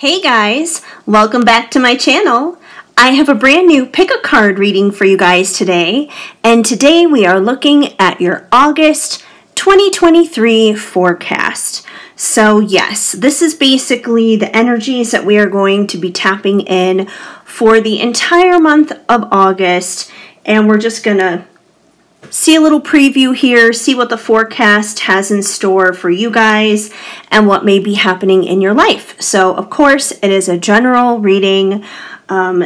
Hey guys, welcome back to my channel. I have a brand new pick a card reading for you guys today, and today we are looking at your August 2023 forecast. So yes, this is basically the energies that we are going to be tapping in for the entire month of August, and we're just gonna see a little preview here, see what the forecast has in store for you guys and what may be happening in your life. So of course it is a general reading,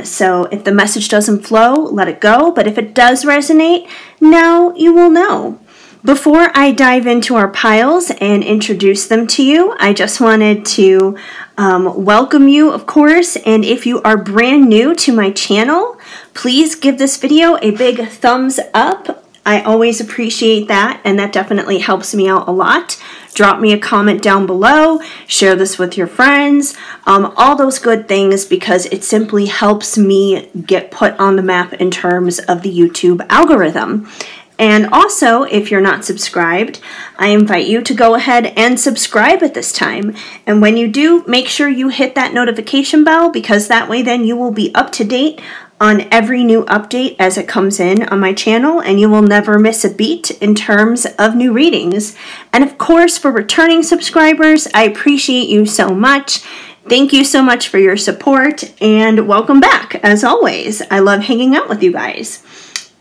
so if the message doesn't flow, let it go, but if it does resonate, now you will know. Before I dive into our piles and introduce them to you, I just wanted to welcome you, of course, and if you are brand new to my channel, please give this video a big thumbs up. I always appreciate that, and that definitely helps me out a lot. Drop me a comment down below, share this with your friends, all those good things, because it simply helps me get put on the map in terms of the YouTube algorithm. And also, if you're not subscribed, I invite you to go ahead and subscribe at this time. And when you do, make sure you hit that notification bell, because that way then you will be up to date on every new update as it comes in on my channel, and you will never miss a beat in terms of new readings. And of course, for returning subscribers, I appreciate you so much. Thank you so much for your support, and welcome back. As always, I love hanging out with you guys.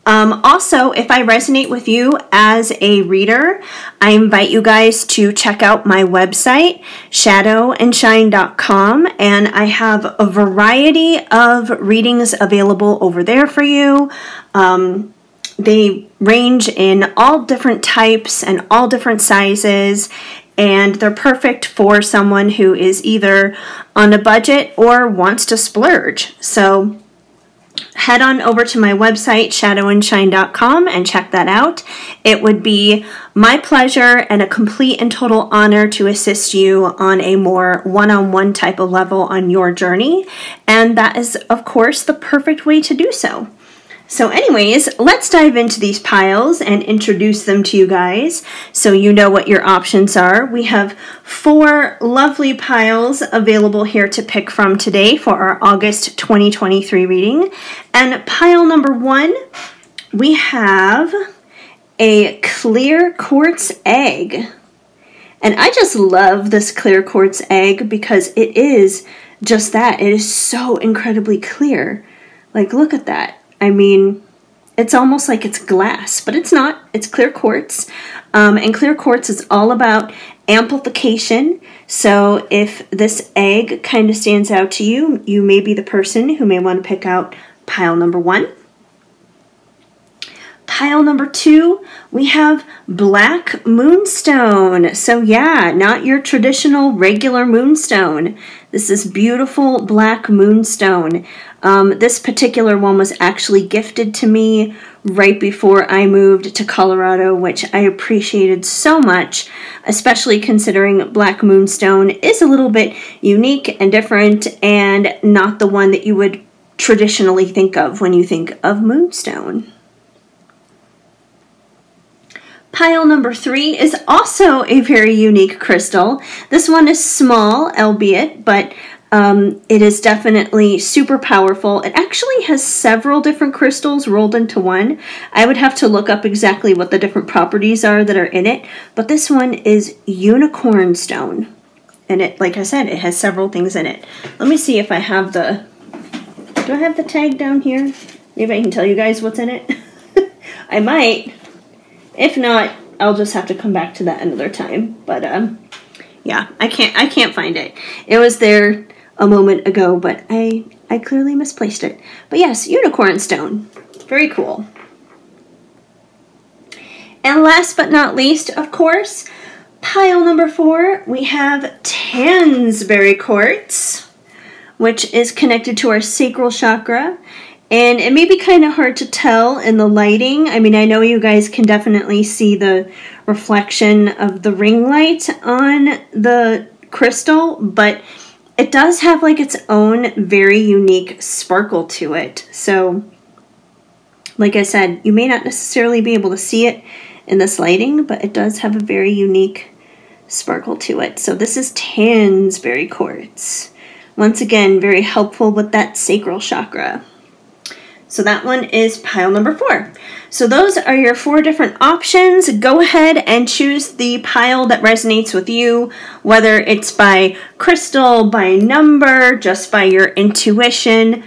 Also, if I resonate with you as a reader, I invite you guys to check out my website, shadowandshine.com, and I have a variety of readings available over there for you. They range in all different types and all different sizes, and they're perfect for someone who is either on a budget or wants to splurge. So head on over to my website, shadowandshine.com, and check that out. It would be my pleasure and a complete and total honor to assist you on a more one-on-one type of level on your journey. And that is, of course, the perfect way to do so. So anyways, let's dive into these piles and introduce them to you guys so you know what your options are. We have 4 lovely piles available here to pick from today for our August 2023 reading. And pile number 1, we have a clear quartz egg. And I just love this clear quartz egg because it is just that. It is so incredibly clear. Like, look at that. I mean, it's almost like it's glass, but it's not. It's clear quartz. And clear quartz is all about amplification. So if this egg kind of stands out to you, you may be the person who may want to pick out pile number 1. Pile number 2, we have black moonstone. So yeah, not your traditional regular moonstone. This is beautiful black moonstone. This particular one was actually gifted to me right before I moved to Colorado, which I appreciated so much, especially considering black moonstone is a little bit unique and different and not the one that you would traditionally think of when you think of moonstone. Pile number 3 is also a very unique crystal. This one is small, albeit, but it is definitely super powerful. It actually has several different crystals rolled into one. I would have to look up exactly what the different properties are that are in it, but this one is unicorn stone. And it, like I said, it has several things in it. Let me see if I have the... Do I have the tag down here? Maybe I can tell you guys what's in it. I might. If not, I'll just have to come back to that another time. But yeah, I can't find it. It was there a moment ago, but I clearly misplaced it. But yes, unicorn stone. Very cool. And last but not least, of course, pile number 4, we have Tansberry quartz, which is connected to our sacral chakra. And it may be kind of hard to tell in the lighting. I mean, I know you guys can definitely see the reflection of the ring light on the crystal, but it does have like its own very unique sparkle to it. So, like I said, you may not necessarily be able to see it in this lighting, but it does have a very unique sparkle to it. So this is Tansberry quartz. Once again, very helpful with that sacral chakra. So that one is pile number 4. So those are your 4 different options. Go ahead and choose the pile that resonates with you, whether it's by crystal, by number, just by your intuition.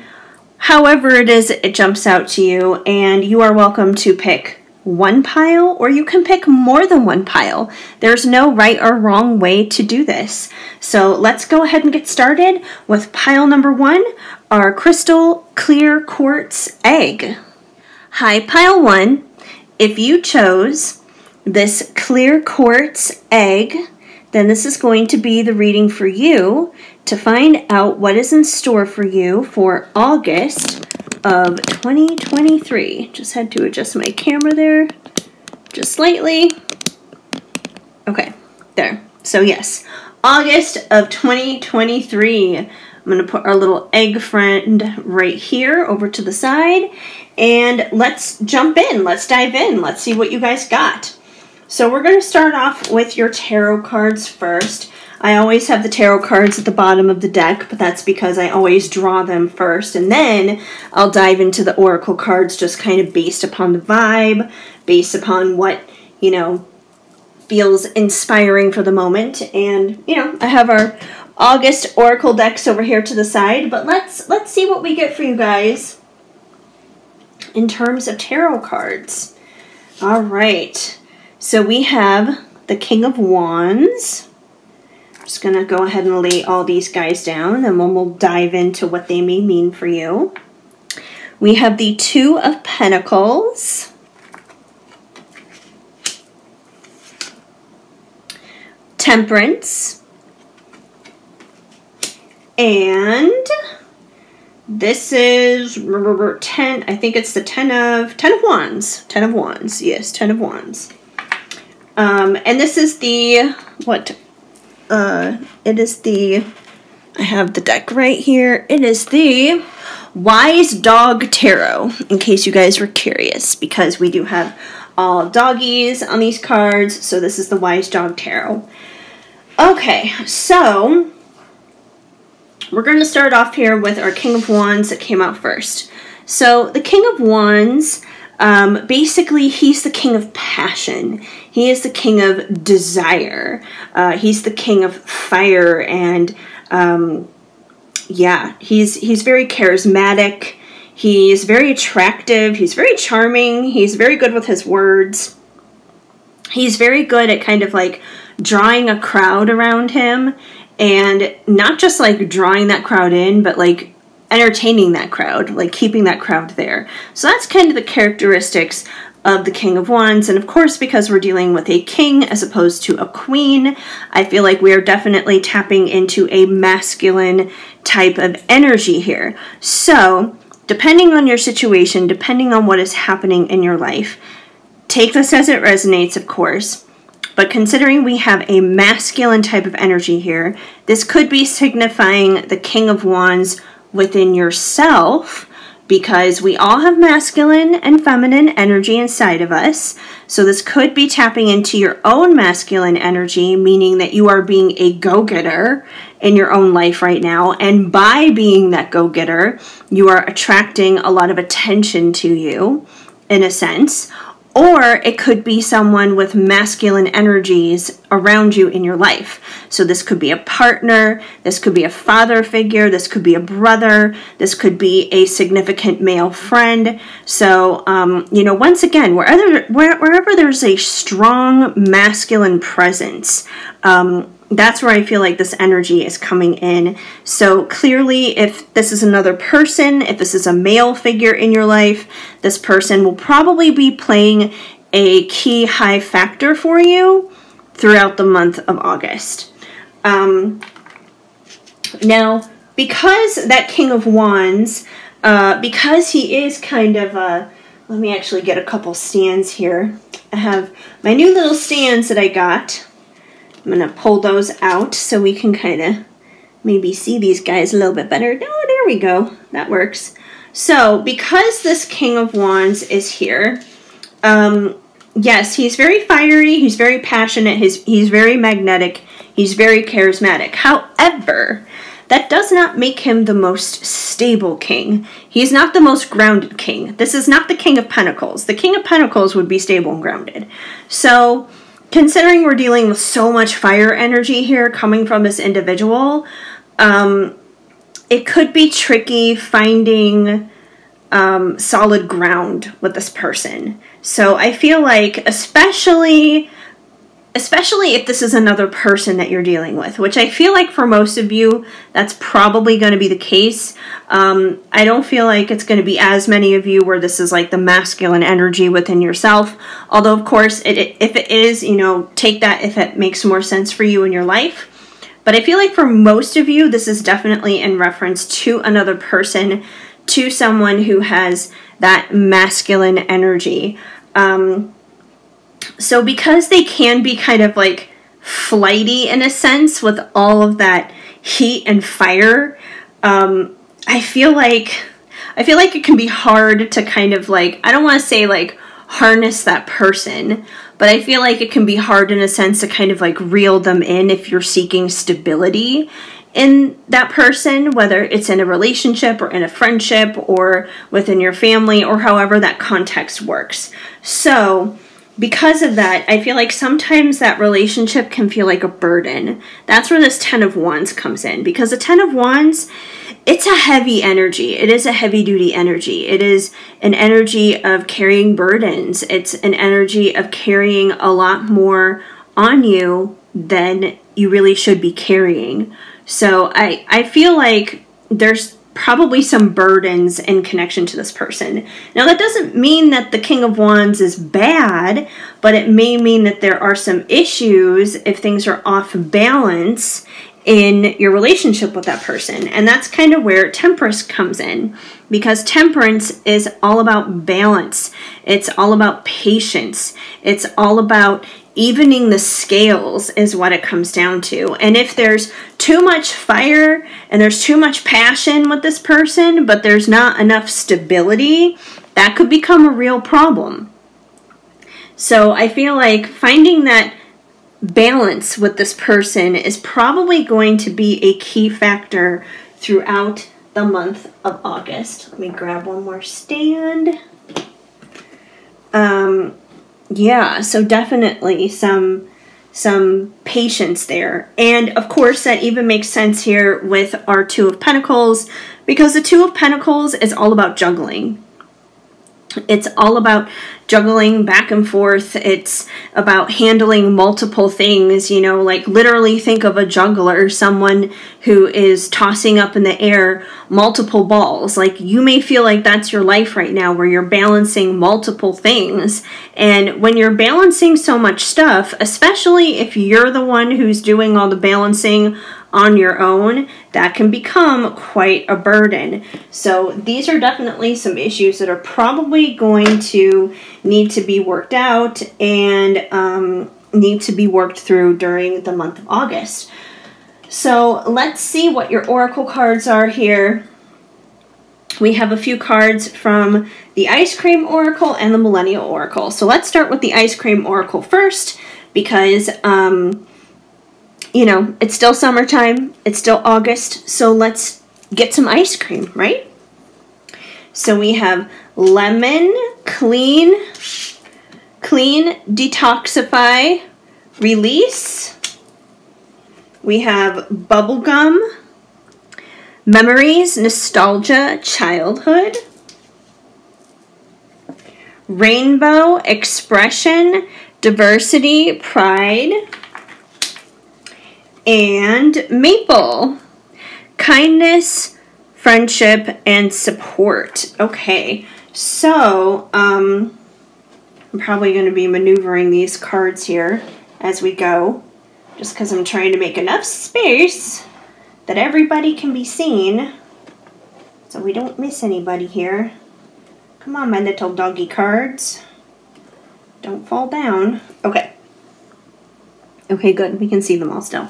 However it is, it jumps out to you, and you are welcome to pick one pile, or you can pick more than one pile. There's no right or wrong way to do this. So let's go ahead and get started with pile number 1, our crystal clear quartz egg. Hi, pile 1. If you chose this clear quartz egg, then this is going to be the reading for you to find out what is in store for you for August of 2023. Just had to adjust my camera there just slightly. Okay, there. So yes, August of 2023. I'm going to put our little egg friend right here over to the side, and let's jump in. Let's dive in. Let's see what you guys got. So we're going to start off with your tarot cards first. I always have the tarot cards at the bottom of the deck, but that's because I always draw them first, and then I'll dive into the oracle cards just kind of based upon the vibe, based upon what, you know, feels inspiring for the moment. And, you know, I have our August oracle decks over here to the side, but let's see what we get for you guys in terms of tarot cards. All right, so we have the King of Wands. Just going to go ahead and lay all these guys down, and then we'll dive into what they may mean for you. We have the Two of Pentacles. Temperance. And this is 10, I think it's the 10 of Wands. 10 of Wands, yes, 10 of Wands. And this is the, it is the, I have the deck right here. It is the Wise Dog Tarot, in case you guys were curious, because we do have all doggies on these cards. So this is the Wise Dog Tarot. Okay, so we're going to start off here with our King of Wands that came out first. So the King of Wands, basically, he's the king of passion. He is the king of desire. He's the king of fire, and yeah, he's very charismatic. He's very attractive. He's very charming. He's very good with his words. He's very good at kind of like drawing a crowd around him, and not just like drawing that crowd in, but like entertaining that crowd, like keeping that crowd there. So that's kind of the characteristics of the King of Wands. And of course, because we're dealing with a king as opposed to a queen, I feel like we are definitely tapping into a masculine type of energy here. So depending on your situation, depending on what is happening in your life, take this as it resonates, of course. But considering we have a masculine type of energy here, this could be signifying the King of Wands within yourself, because we all have masculine and feminine energy inside of us. So this could be tapping into your own masculine energy, meaning that you are being a go-getter in your own life right now. And by being that go-getter, you are attracting a lot of attention to you, in a sense. Or it could be someone with masculine energies around you in your life. So this could be a partner, this could be a father figure, this could be a brother, this could be a significant male friend. So, you know, once again, wherever there's a strong masculine presence, that's where I feel like this energy is coming in. So clearly, if this is another person, if this is a male figure in your life, this person will probably be playing a key high factor for you throughout the month of August. Now, because that King of Wands, because he is kind of a, let me actually get a couple stands here. I have my new little stands that I got. I'm going to pull those out so we can kind of maybe see these guys a little bit better. Oh, there we go. That works. So, because this King of Wands is here, yes, he's very fiery, he's very passionate, he's very magnetic, he's very charismatic. However, that doesn't does not make him the most stable king. He's not the most grounded king. This is not the King of Pentacles. The King of Pentacles would be stable and grounded. So, considering we're dealing with so much fire energy here coming from this individual, it could be tricky finding solid ground with this person. So I feel like, especially if this is another person that you're dealing with, which I feel like for most of you, that's probably going to be the case. I don't feel like it's going to be as many of you where this is like the masculine energy within yourself. Although, of course, if it is, you know, take that if it makes more sense for you in your life. But I feel like for most of you, this is definitely in reference to another person, to someone who has that masculine energy. So because they can be kind of like flighty in a sense with all of that heat and fire, I feel like it can be hard to kind of like, I don't want to say like harness that person, but I feel like it can be hard in a sense to kind of like reel them in if you're seeking stability in that person, whether it's in a relationship or in a friendship or within your family or however that context works. So because of that, I feel like sometimes that relationship can feel like a burden. That's where this 10 of Wands comes in, because the 10 of Wands, it's a heavy energy. It is a heavy-duty energy. It is an energy of carrying burdens. It's an energy of carrying a lot more on you than you really should be carrying. So I feel like there's probably some burdens in connection to this person. Now, that doesn't mean that the King of Wands is bad, but it may mean that there are some issues if things are off balance in your relationship with that person. And that's kind of where Temperance comes in, because Temperance is all about balance. It's all about patience. It's all about evening the scales is what it comes down to. And if there's too much fire and there's too much passion with this person, but there's not enough stability, that could become a real problem. So I feel like finding that balance with this person is probably going to be a key factor throughout the month of August. Let me grab one more stand. Yeah, so definitely some patience there. And of course, that even makes sense here with our Two of Pentacles, because the Two of Pentacles is all about juggling. It's all about juggling back and forth. It's about handling multiple things, you know, like literally think of a juggler, someone who is tossing up in the air multiple balls. Like you may feel like that's your life right now, where you're balancing multiple things. And when you're balancing so much stuff, especially if you're the one who's doing all the balancing on your own, that can become quite a burden. So these are definitely some issues that are probably going to need to be worked out and need to be worked through during the month of August. So let's see what your oracle cards are here. We have a few cards from the Ice Cream Oracle and the Millennial Oracle. So let's start with the Ice Cream Oracle first, because you know, it's still summertime, it's still August, so let's get some ice cream, right? So we have lemon, clean, detoxify, release. We have bubblegum, memories, nostalgia, childhood. Rainbow, expression, diversity, pride. And maple, kindness, friendship, and support. Okay, so I'm probably going to be maneuvering these cards here as we go, just because I'm trying to make enough space that everybody can be seen, so we don't miss anybody here. Come on, my little doggy cards. Don't fall down. Okay. Okay, good. We can see them all still.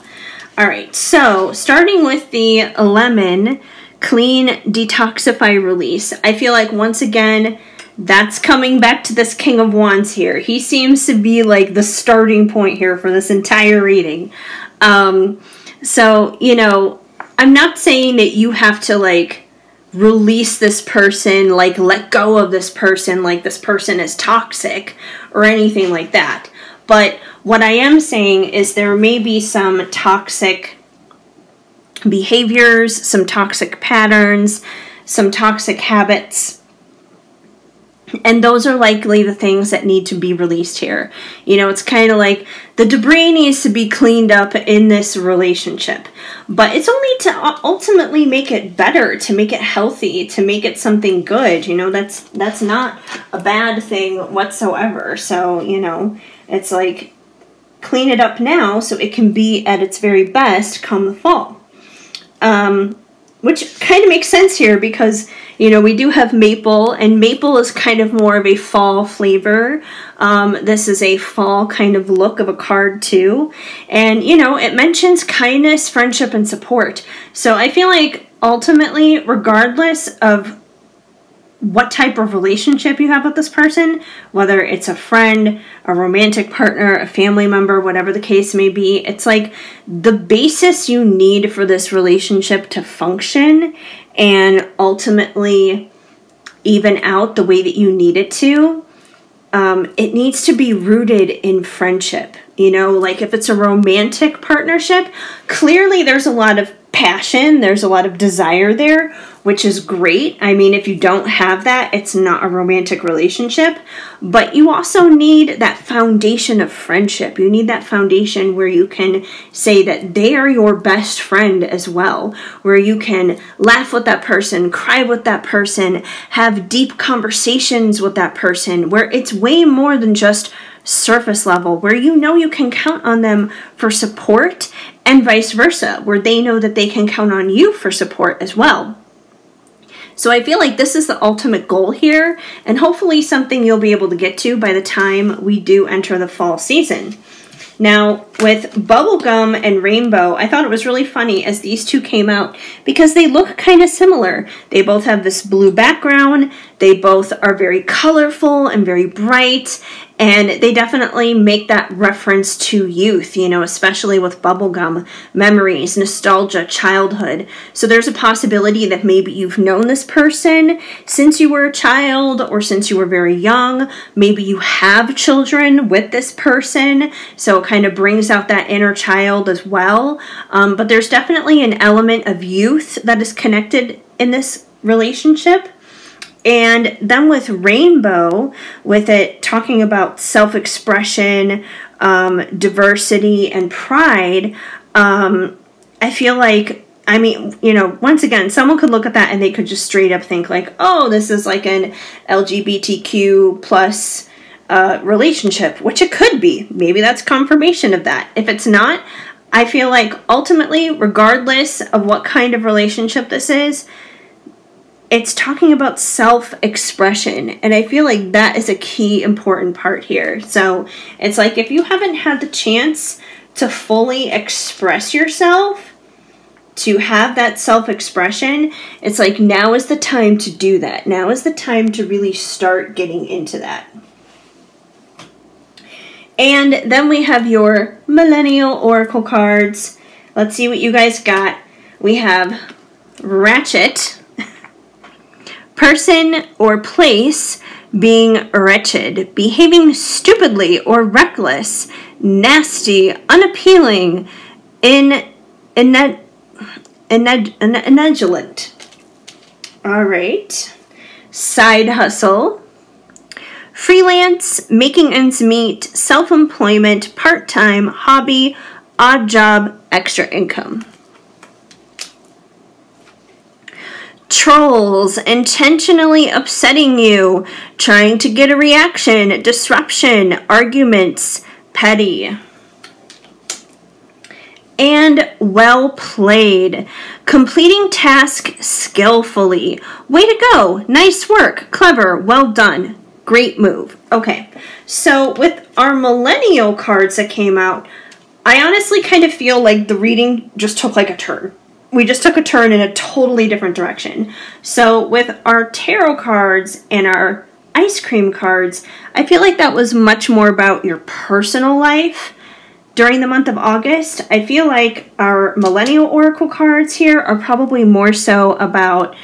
All right, so starting with the lemon, clean, detoxify, release. I feel like once again, that's coming back to this King of Wands here. He seems to be like the starting point here for this entire reading. So, you know, I'm not saying that you have to, like, release this person, like, let go of this person, like this person is toxic or anything like that. But what I am saying is there may be some toxic behaviors, some toxic patterns, some toxic habits. And those are likely the things that need to be released here. You know, it's kind of like the debris needs to be cleaned up in this relationship. But it's only to ultimately make it better, to make it healthy, to make it something good. You know, that's not a bad thing whatsoever. So, you know, it's like clean it up now so it can be at its very best come the fall. Which kind of makes sense here because, you know, we do have maple, and maple is kind of more of a fall flavor. This is a fall kind of look of a card too. And, you know, it mentions kindness, friendship, and support. So I feel like ultimately, regardless of what type of relationship you have with this person, whether it's a friend, a romantic partner, a family member, whatever the case may be, it's like the basis you need for this relationship to function and ultimately even out the way that you need it to, it needs to be rooted in friendship. You know, like if it's a romantic partnership, clearly there's a lot of passion, there's a lot of desire there, which is great. I mean, if you don't have that, it's not a romantic relationship. But you also need that foundation of friendship. You need that foundation where you can say that they are your best friend as well, where you can laugh with that person, cry with that person, have deep conversations with that person, where it's way more than just surface level, where you know you can count on them for support, and vice versa, where they know that they can count on you for support as well. So I feel like this is the ultimate goal here, and hopefully something you'll be able to get to by the time we do enter the fall season. Now, with Bubblegum and Rainbow, I thought it was really funny as these two came out because they look kind of similar. They both have this blue background, they both are very colorful and very bright, and they definitely make that reference to youth, you know, especially with Bubblegum, memories, nostalgia, childhood. So there's a possibility that maybe you've known this person since you were a child or since you were very young. Maybe you have children with this person, so it kind of brings out that inner child as well. But there's definitely an element of youth that is connected in this relationship. And then with Rainbow, with it talking about self-expression, diversity, and pride, I feel like, I mean, you know, once again, someone could look at that and they could just straight up think like, oh, this is like an LGBTQ plus relationship, which it could be. Maybe that's confirmation of that. If it's not, I feel like ultimately, regardless of what kind of relationship this is, it's talking about self-expression, and I feel like that is a key important part here. So it's like if you haven't had the chance to fully express yourself, to have that self-expression, it's like now is the time to do that. Now is the time to really start getting into that. And then we have your Millennial Oracle cards. Let's see what you guys got. We have Ratchet. Person or place being wretched, behaving stupidly or reckless, nasty, unappealing, negligent. All right. Side hustle. Freelance, making ends meet, self-employment, part-time, hobby, odd job, extra income. Trolls, intentionally upsetting you, trying to get a reaction, disruption, arguments, petty. And well played, completing task skillfully. Way to go, nice work, clever, well done, great move. Okay, so with our Millennial cards that came out, I honestly kind of feel like the reading just took like a turn. We just took a turn in a totally different direction. So with our tarot cards and our ice cream cards, I feel like that was much more about your personal life, during the month of August, I feel like our Millennial Oracle cards here are probably more so about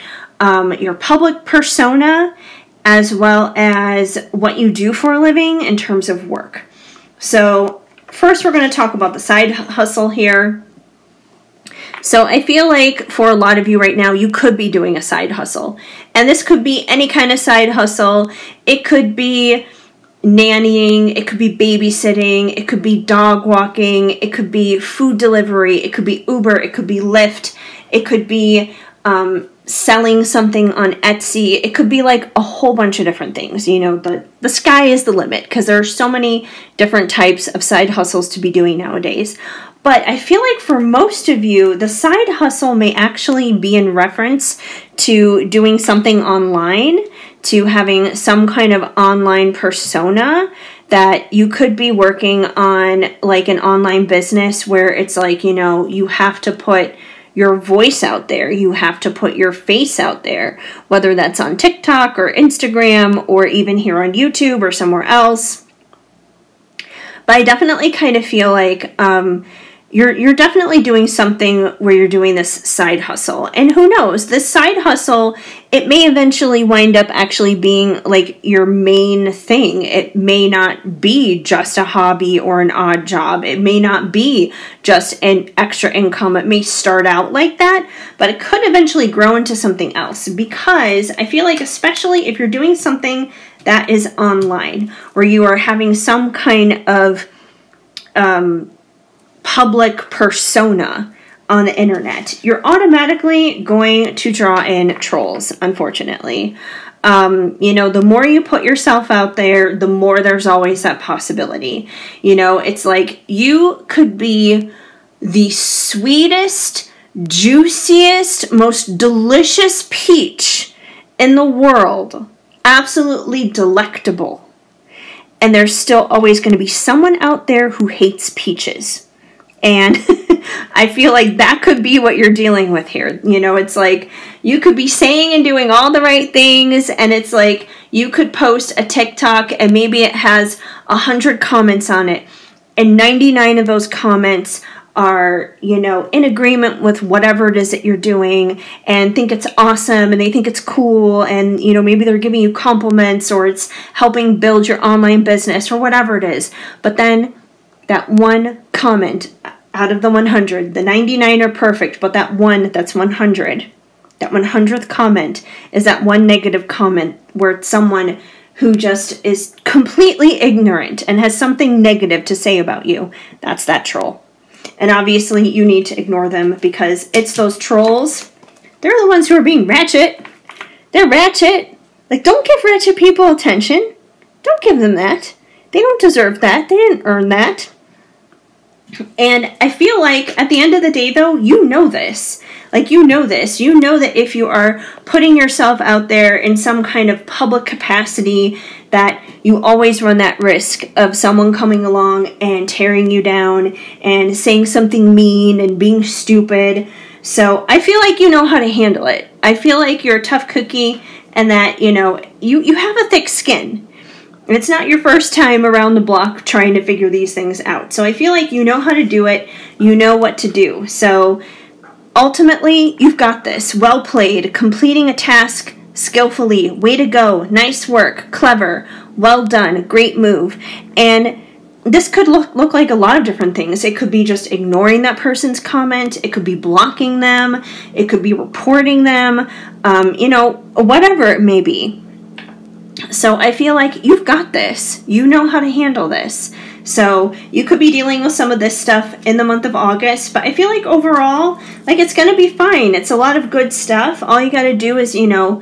your public persona, as well as what you do for a living in terms of work. So first we're going to talk about the side hustle here. So I feel like for a lot of you right now, you could be doing a side hustle. And this could be any kind of side hustle. It could be nannying, it could be babysitting, it could be dog walking, it could be food delivery, it could be Uber, it could be Lyft, it could be selling something on Etsy. It could be like a whole bunch of different things. You know, the sky is the limit because there are so many different types of side hustles to be doing nowadays. But I feel like for most of you, the side hustle may actually be in reference to doing something online, to having some kind of online persona, that you could be working on like an online business where it's like, you know, you have to put your voice out there. You have to put your face out there, whether that's on TikTok or Instagram or even here on YouTube or somewhere else. But I definitely kind of feel like you're definitely doing something where you're doing this side hustle. And who knows, this side hustle, it may eventually wind up actually being like your main thing. It may not be just a hobby or an odd job. It may not be just an extra income. It may start out like that, but it could eventually grow into something else, because I feel like especially if you're doing something that is online, where you are having some kind of public persona on the internet, you're automatically going to draw in trolls, unfortunately. You know, the more you put yourself out there, the more there's always that possibility. You know, it's like you could be the sweetest, juiciest, most delicious peach in the world, absolutely delectable, and there's still always going to be someone out there who hates peaches. And I feel like that could be what you're dealing with here. You know, it's like you could be saying and doing all the right things, and it's like you could post a TikTok and maybe it has 100 comments on it, and 99 of those comments are, you know, in agreement with whatever it is that you're doing and think it's awesome and they think it's cool, and, you know, maybe they're giving you compliments or it's helping build your online business or whatever it is. But then that one comment out of the 100, the 99 are perfect, but that one that's 100, that 100th comment is that one negative comment where it's someone who just is completely ignorant and has something negative to say about you. That's that troll. And obviously you need to ignore them, because it's those trolls. They're the ones who are being ratchet. They're ratchet. Like, don't give ratchet people attention. Don't give them that. They don't deserve that. They didn't earn that. And I feel like at the end of the day, though, you know this. Like, you know this. You know that if you are putting yourself out there in some kind of public capacity, that you always run that risk of someone coming along and tearing you down and saying something mean and being stupid. So I feel like you know how to handle it. I feel like you're a tough cookie, and that, you know, you have a thick skin. And it's not your first time around the block trying to figure these things out. So I feel like you know how to do it. You know what to do. So ultimately, you've got this. Well played. Completing a task skillfully. Way to go. Nice work. Clever. Well done. Great move. And this could look like a lot of different things. It could be just ignoring that person's comment. It could be blocking them. It could be reporting them. You know, whatever it may be. So I feel like you've got this. You know how to handle this. So you could be dealing with some of this stuff in the month of August, but I feel like overall, like, it's going to be fine. It's a lot of good stuff. All you got to do is, you know,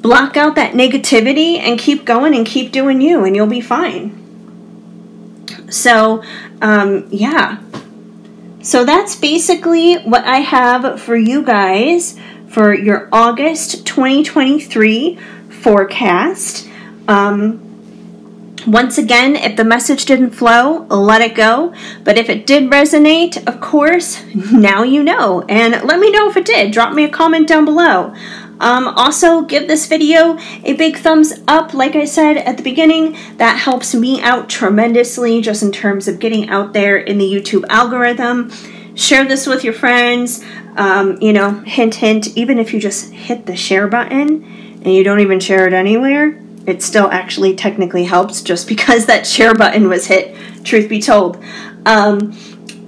block out that negativity and keep going and keep doing you, and you'll be fine. So, yeah. So that's basically what I have for you guys for your August 2023 forecast. Once again, if the message didn't flow, let it go. But if it did resonate, of course, now you know. And let me know if it did. Drop me a comment down below. Also, give this video a big thumbs up. Like I said at the beginning, that helps me out tremendously just in terms of getting out there in the YouTube algorithm. Share this with your friends. You know, hint, hint, even if you just hit the share button and you don't even share it anywhere, it still actually technically helps just because that share button was hit, truth be told.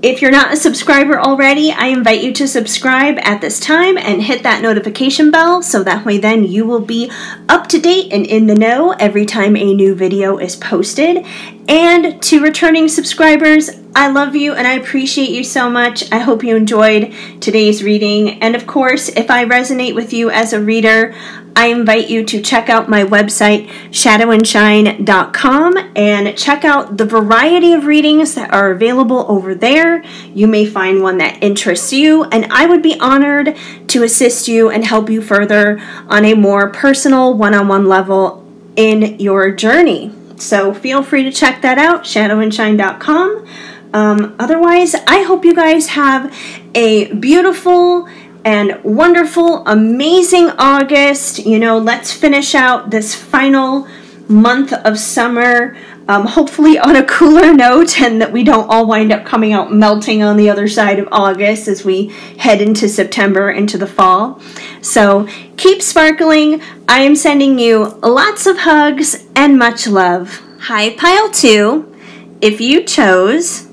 If you're not a subscriber already, I invite you to subscribe at this time and hit that notification bell so that way then you will be up to date and in the know every time a new video is posted. And to returning subscribers, I love you and I appreciate you so much. I hope you enjoyed today's reading. And of course, if I resonate with you as a reader, I invite you to check out my website, shadowandshine.com, and check out the variety of readings that are available over there. You may find one that interests you, and I would be honored to assist you and help you further on a more personal, one-on-one level in your journey. So feel free to check that out, shadowandshine.com. Otherwise, I hope you guys have a beautiful and wonderful, amazing August. You know, let's finish out this final month of summer, hopefully on a cooler note, and that we don't all wind up coming out melting on the other side of August as we head into September, into the fall. So keep sparkling. I am sending you lots of hugs and much love. Hi, Pile 2. If you chose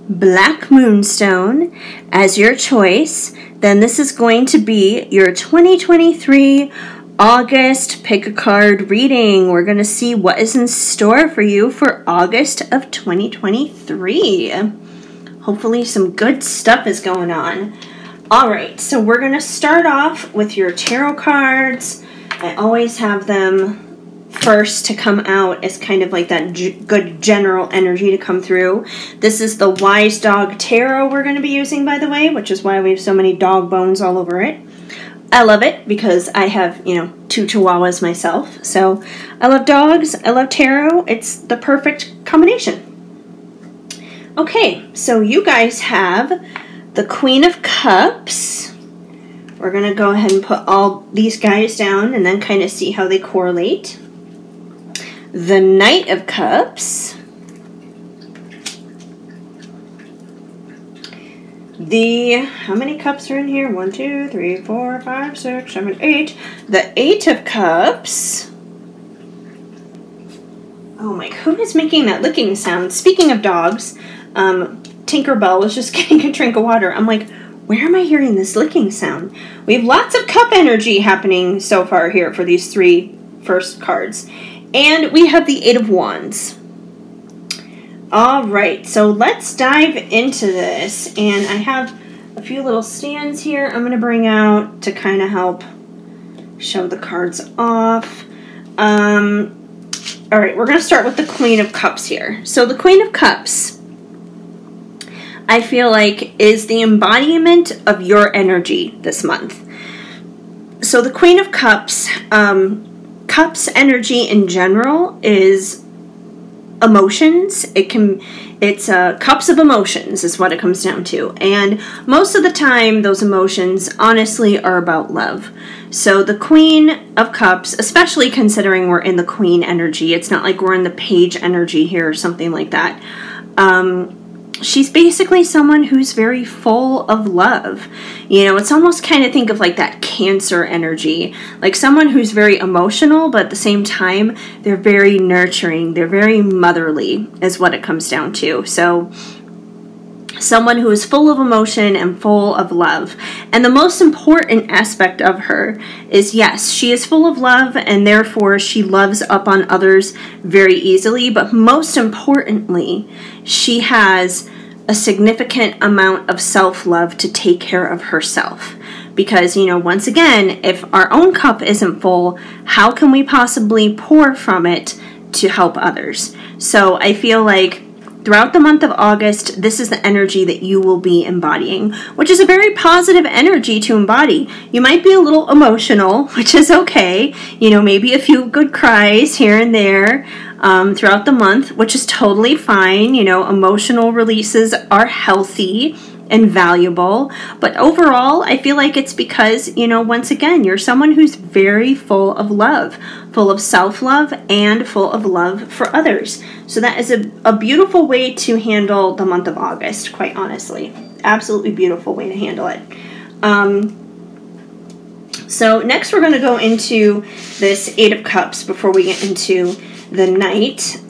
Black Moonstone as your choice, then this is going to be your 2023 August pick a card reading. We're going to see what is in store for you for August of 2023. Hopefully some good stuff is going on. All right, so we're going to start off with your tarot cards. I always have them first to come out as kind of like that good general energy to come through. This is the Wise Dog Tarot we're going to be using, by the way, which is why we have so many dog bones all over it. I love it because I have, you know, 2 chihuahuas myself. So I love dogs. I love tarot. It's the perfect combination. Okay, so you guys have the Queen of Cups. We're going to go ahead and put all these guys down and then kind of see how they correlate. The Knight of Cups, how many cups are in here? 1, 2, 3, 4, 5, 6, 7, 8. The Eight of Cups. Oh my, who is making that licking sound? Speaking of dogs, Tinkerbell was just getting a drink of water. I'm like, where am I hearing this licking sound? We have lots of cup energy happening so far here for these 3 first cards. And we have the Eight of Wands. All right, so let's dive into this. And I have a few little stands here I'm going to bring out to kind of help show the cards off. All right, we're going to start with the Queen of Cups here. So the Queen of Cups, I feel like, is the embodiment of your energy this month. So the Queen of Cups, Cups energy in general is emotions. It's cups of emotions is what it comes down to. And most of the time, those emotions honestly are about love. So the Queen of Cups, especially considering we're in the Queen energy, it's not like we're in the Page energy here or something like that. She's basically someone who's very full of love. You know, it's almost kind of think of like that Cancer energy, like someone who's very emotional, but at the same time, they're very nurturing. They're very motherly is what it comes down to. So someone who is full of emotion and full of love. And the most important aspect of her is, yes, she is full of love and therefore she loves up on others very easily. But most importantly, she has a significant amount of self-love to take care of herself. Because, you know, once again, if our own cup isn't full, how can we possibly pour from it to help others? So I feel like throughout the month of August, this is the energy that you will be embodying, which is a very positive energy to embody. You might be a little emotional, which is okay. You know, maybe a few good cries here and there throughout the month, which is totally fine. You know, emotional releases are healthy and valuable. But overall, I feel like it's because, once again, you're someone who's very full of love, full of self-love, and full of love for others. So that is a beautiful way to handle the month of August, quite honestly. Absolutely beautiful way to handle it. So next we're going to go into this Eight of Cups before we get into the Knight.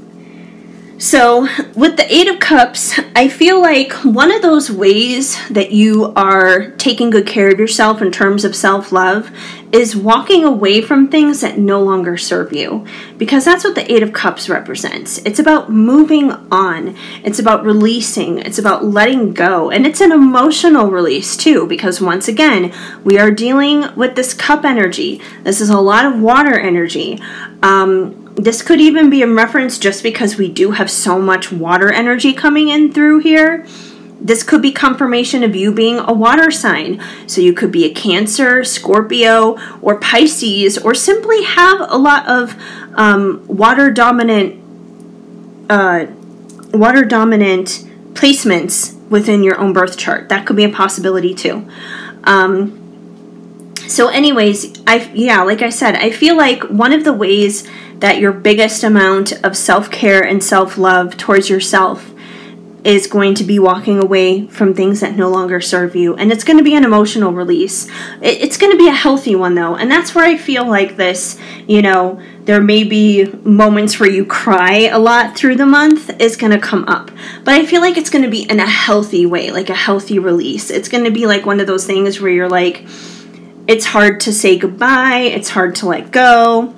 So with the Eight of Cups, I feel like one of those ways that you are taking good care of yourself in terms of self-love is walking away from things that no longer serve you, because that's what the Eight of Cups represents. It's about moving on. It's about releasing. It's about letting go. And it's an emotional release too, because once again, we are dealing with this cup energy. This is a lot of water energy. This could even be in reference just because we do have so much water energy coming in through here. This could be confirmation of you being a water sign. So you could be a Cancer, Scorpio, or Pisces, or simply have a lot of water dominant placements within your own birth chart. That could be a possibility too. So anyways, like I said, I feel like one of the ways that your biggest amount of self-care and self-love towards yourself is going to be walking away from things that no longer serve you. And it's going to be an emotional release. It's going to be a healthy one, though. And that's where I feel like this, there may be moments where you cry a lot through the month is going to come up. But I feel like it's going to be in a healthy way, like a healthy release. It's going to be like one of those things where you're like, it's hard to say goodbye. It's hard to let go.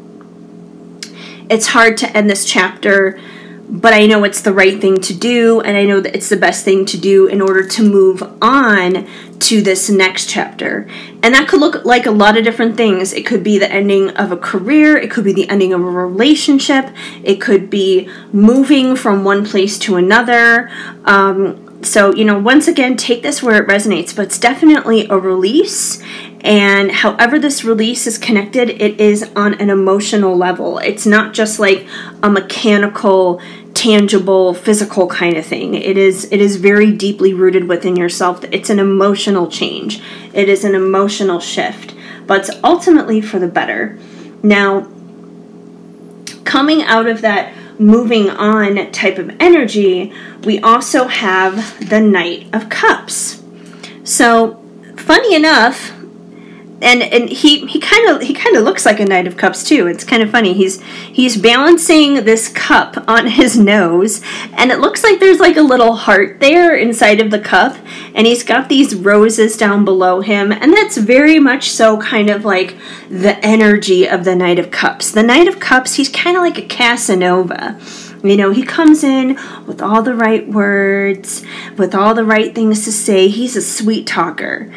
It's hard to end this chapter, but I know it's the right thing to do, and I know that it's the best thing to do in order to move on to this next chapter. And that could look like a lot of different things. It could be the ending of a career. It could be the ending of a relationship. It could be moving from one place to another. So, once again, take this where it resonates, but it's definitely a release. And however this release is connected, it is on an emotional level. It's not just like a mechanical, tangible, physical kind of thing. It is very deeply rooted within yourself. It's an emotional change. It is an emotional shift, but it's ultimately for the better. Now, coming out of that moving on type of energy, we also have the Knight of Cups. So, funny enough, and he kind of looks like a Knight of Cups too. It's kind of funny. He's balancing this cup on his nose, and it looks like there's like a little heart there inside of the cup, and he's got these roses down below him, and that's very much so kind of like the energy of the Knight of Cups. The Knight of Cups, he's kind of like a Casanova. He comes in with all the right words, with all the right things to say. He's a sweet talker,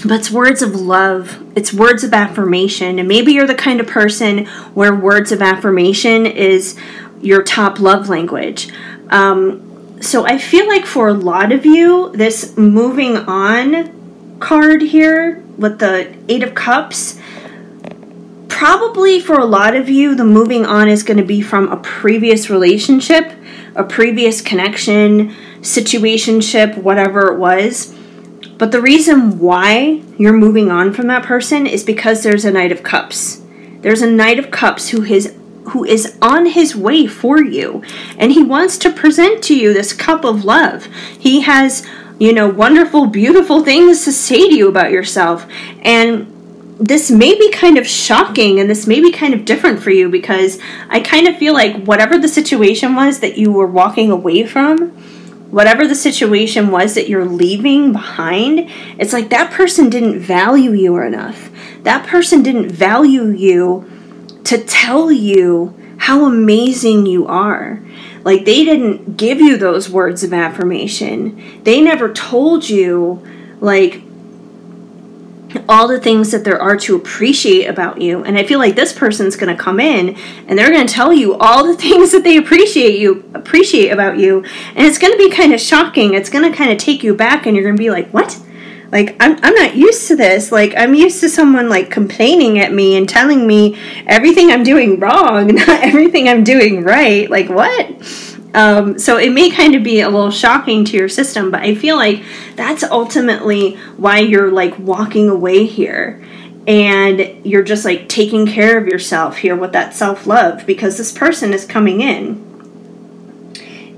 But it's words of love. It's words of affirmation. And maybe you're the kind of person where words of affirmation is your top love language. So I feel like for a lot of you, this moving on card here with the Eight of Cups, probably for a lot of you, the moving on is going to be from a previous relationship, a previous connection, situationship, whatever it was. But the reason why you're moving on from that person is because there's a Knight of Cups. There's a Knight of Cups who is on his way for you. And he wants to present to you this cup of love. He has, wonderful, beautiful things to say to you about yourself. And this may be kind of shocking, and this may be kind of different for you, because I kind of feel like whatever the situation was that you were walking away from, whatever the situation was that you're leaving behind, it's like that person didn't value you enough. That person didn't value you to tell you how amazing you are. Like, they didn't give you those words of affirmation. They never told you, like, all the things that there are to appreciate about you. And I feel like this person's going to come in and they're going to tell you all the things that they appreciate about you. And it's going to be kind of shocking. It's going to kind of take you back, and you're going to be like, what? Like, I'm not used to this. Like, I'm used to someone, like, complaining at me and telling me everything I'm doing wrong, not everything I'm doing right. Like, what? So it may kind of be a little shocking to your system, but I feel like that's ultimately why you're like walking away here. And you're just like taking care of yourself here with that self-love, because this person is coming in.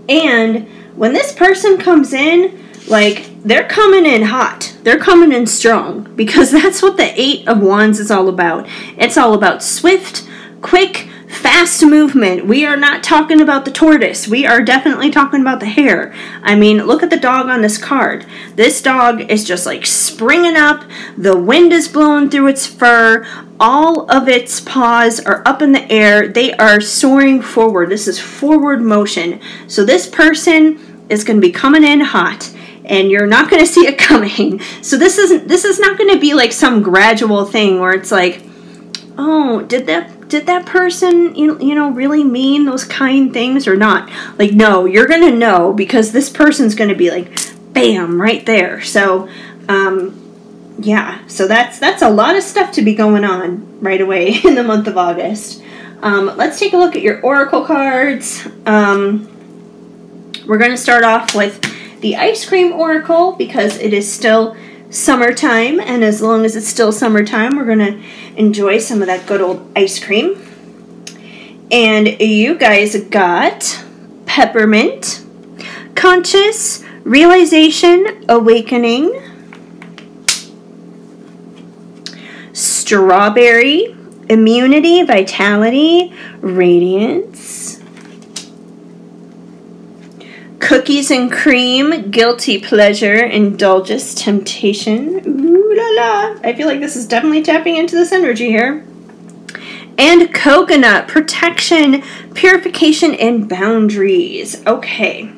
And when this person comes in, like, they're coming in hot. They're coming in strong, because that's what the Eight of Wands is all about. It's all about swift, quick, fast movement. We are not talking about the tortoise. We are definitely talking about the hare. I mean, look at the dog on this card. This dog is just like springing up. The wind is blowing through its fur. All of its paws are up in the air. They are soaring forward. This is forward motion. So this person is going to be coming in hot, and you're not going to see it coming. So this is not going to be like some gradual thing where it's like, oh, did that person, you know, really mean those kind things or not? Like, no, you're going to know, because this person's going to be like, bam, right there. So, yeah, so that's a lot of stuff to be going on right away in the month of August. Let's take a look at your oracle cards. We're going to start off with the ice cream oracle, because it is still summertime, and as long as it's still summertime, we're going to enjoy some of that good old ice cream. And you guys got peppermint, conscious, realization, awakening, strawberry, immunity, vitality, radiance, cookies and cream, guilty pleasure, indulgence, temptation. Ooh la la. I feel like this is definitely tapping into this energy here. And coconut, protection, purification, and boundaries. Okay.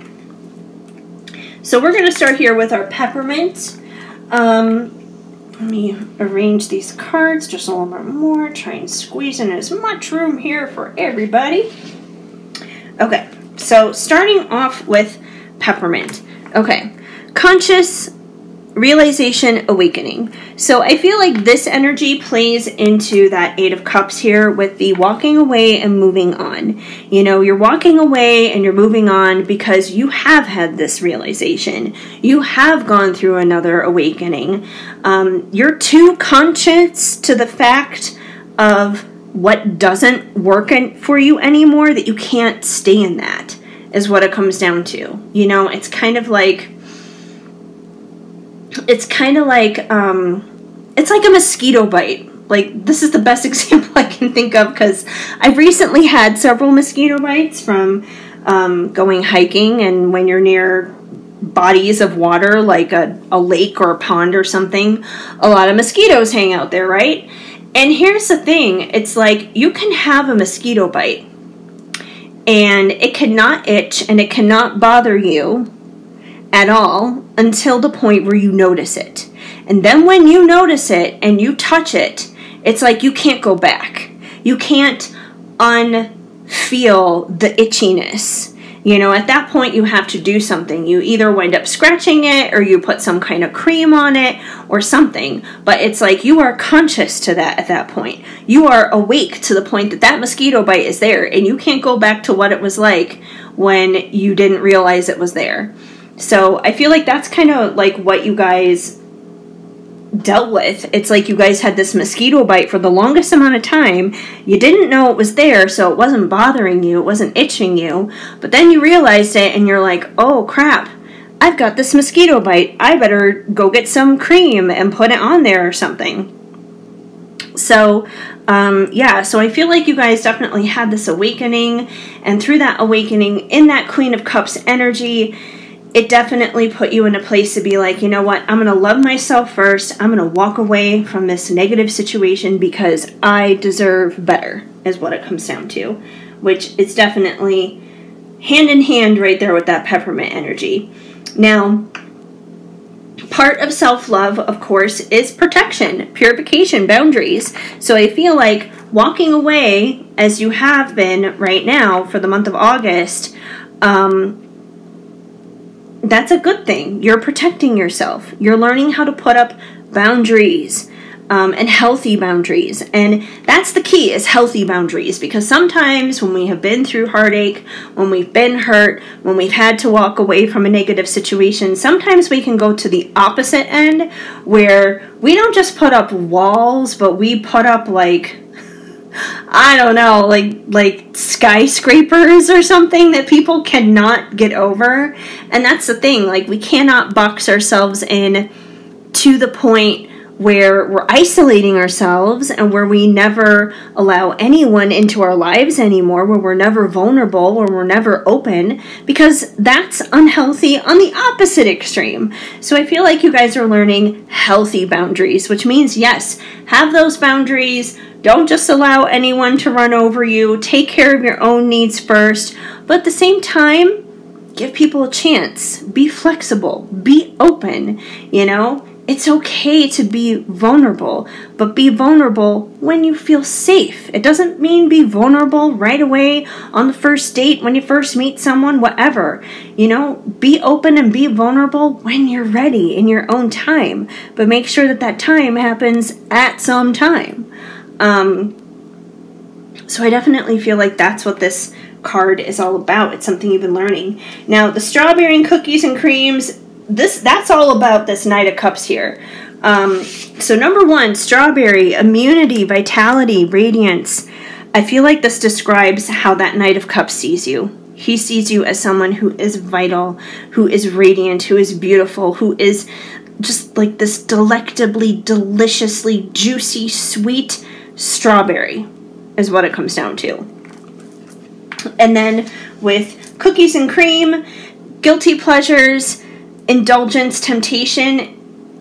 So we're going to start here with our peppermint. Let me arrange these cards just a little bit more. Try and squeeze in as much room here for everybody. Okay. So starting off with peppermint. Okay, conscious, realization, awakening. So I feel like this energy plays into that Eight of Cups here with the walking away and moving on. You know, you're walking away and you're moving on because you have had this realization. You have gone through another awakening. You're too conscious to the fact of what doesn't work for you anymore, that you can't stay in that, is what it comes down to. You know, it's kind of like it's like a mosquito bite. Like, this is the best example I can think of, because I've recently had several mosquito bites from going hiking, and when you're near bodies of water, like a lake or a pond or something, a lot of mosquitoes hang out there, right? And here's the thing, it's like you can have a mosquito bite and it cannot itch and it cannot bother you at all until the point where you notice it. And then when you notice it and you touch it, it's like you can't go back. You can't unfeel the itchiness. You know, at that point you have to do something. You either wind up scratching it or you put some kind of cream on it or something. But it's like you are conscious to that at that point. You are awake to the point that that mosquito bite is there and you can't go back to what it was like when you didn't realize it was there. So I feel like that's kind of like what you guys dealt with. It's like you guys had this mosquito bite for the longest amount of time. You didn't know it was there, so it wasn't bothering you, it wasn't itching you, but then you realized it and you're like, oh crap, I've got this mosquito bite, I better go get some cream and put it on there or something. So yeah, so I feel like you guys definitely had this awakening, and through that awakening, in that Queen of Cups energy, it definitely put you in a place to be like, you know what, I'm going to love myself first. I'm going to walk away from this negative situation because I deserve better, is what it comes down to, which is definitely hand in hand right there with that peppermint energy. Now, part of self-love, of course, is protection, purification, boundaries. So I feel like walking away, as you have been right now for the month of August, that's a good thing. You're protecting yourself. You're learning how to put up boundaries. and healthy boundaries. And that's the key, is healthy boundaries, because sometimes when we have been through heartache, when we've been hurt, when we've had to walk away from a negative situation, sometimes we can go to the opposite end, where we don't just put up walls, but we put up, like, I don't know, like skyscrapers or something that people cannot get over. And that's the thing, like, we cannot box ourselves in to the point where we're isolating ourselves and where we never allow anyone into our lives anymore, where we're never vulnerable, where we're never open, because that's unhealthy on the opposite extreme. So I feel like you guys are learning healthy boundaries, which means, yes, have those boundaries. Don't just allow anyone to run over you. Take care of your own needs first, but at the same time, give people a chance. Be flexible. Be open, you know? It's okay to be vulnerable, but be vulnerable when you feel safe. It doesn't mean be vulnerable right away on the first date, when you first meet someone, whatever. You know, be open and be vulnerable when you're ready in your own time, but make sure that that time happens at some time. So I definitely feel like that's what this card is all about. It's something you've been learning. Now, the strawberry and cookies and creams, that's all about this Knight of Cups here. So number one, strawberry, immunity, vitality, radiance. I feel like this describes how that Knight of Cups sees you. He sees you as someone who is vital, who is radiant, who is beautiful, who is just like this delectably, deliciously juicy, sweet strawberry is what it comes down to. And then with cookies and cream, guilty pleasures, indulgence, temptation,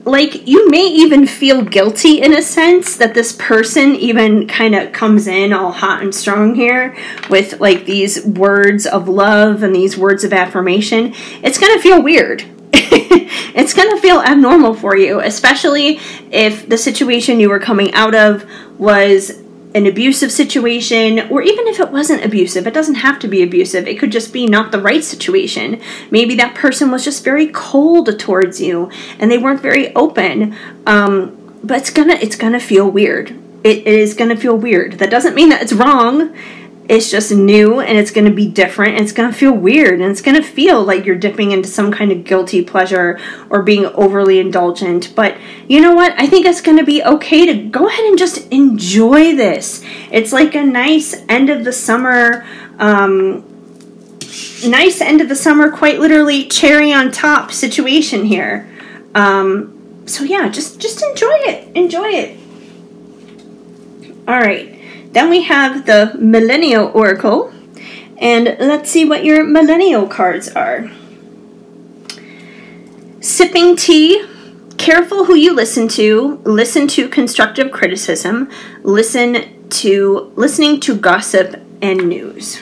like, you may even feel guilty in a sense that this person even kind of comes in all hot and strong here with, like, these words of love and these words of affirmation. It's going to feel weird. It's going to feel abnormal for you, especially if the situation you were coming out of was an abusive situation, or even if it wasn't abusive. It doesn't have to be abusive. It could just be not the right situation. Maybe that person was just very cold towards you and they weren't very open. But it's gonna feel weird. It is gonna feel weird. That doesn't mean that it's wrong. It's just new, and it's going to be different, and it's going to feel weird, and it's going to feel like you're dipping into some kind of guilty pleasure or being overly indulgent. But you know what? I think it's going to be okay to go ahead and just enjoy this. It's like a nice end of the summer, quite literally cherry on top situation here. So yeah, just enjoy it. Enjoy it. All right. Then we have the Millennial Oracle, and let's see what your Millennial cards are. Sipping tea, careful who you listen to constructive criticism, listening to gossip and news.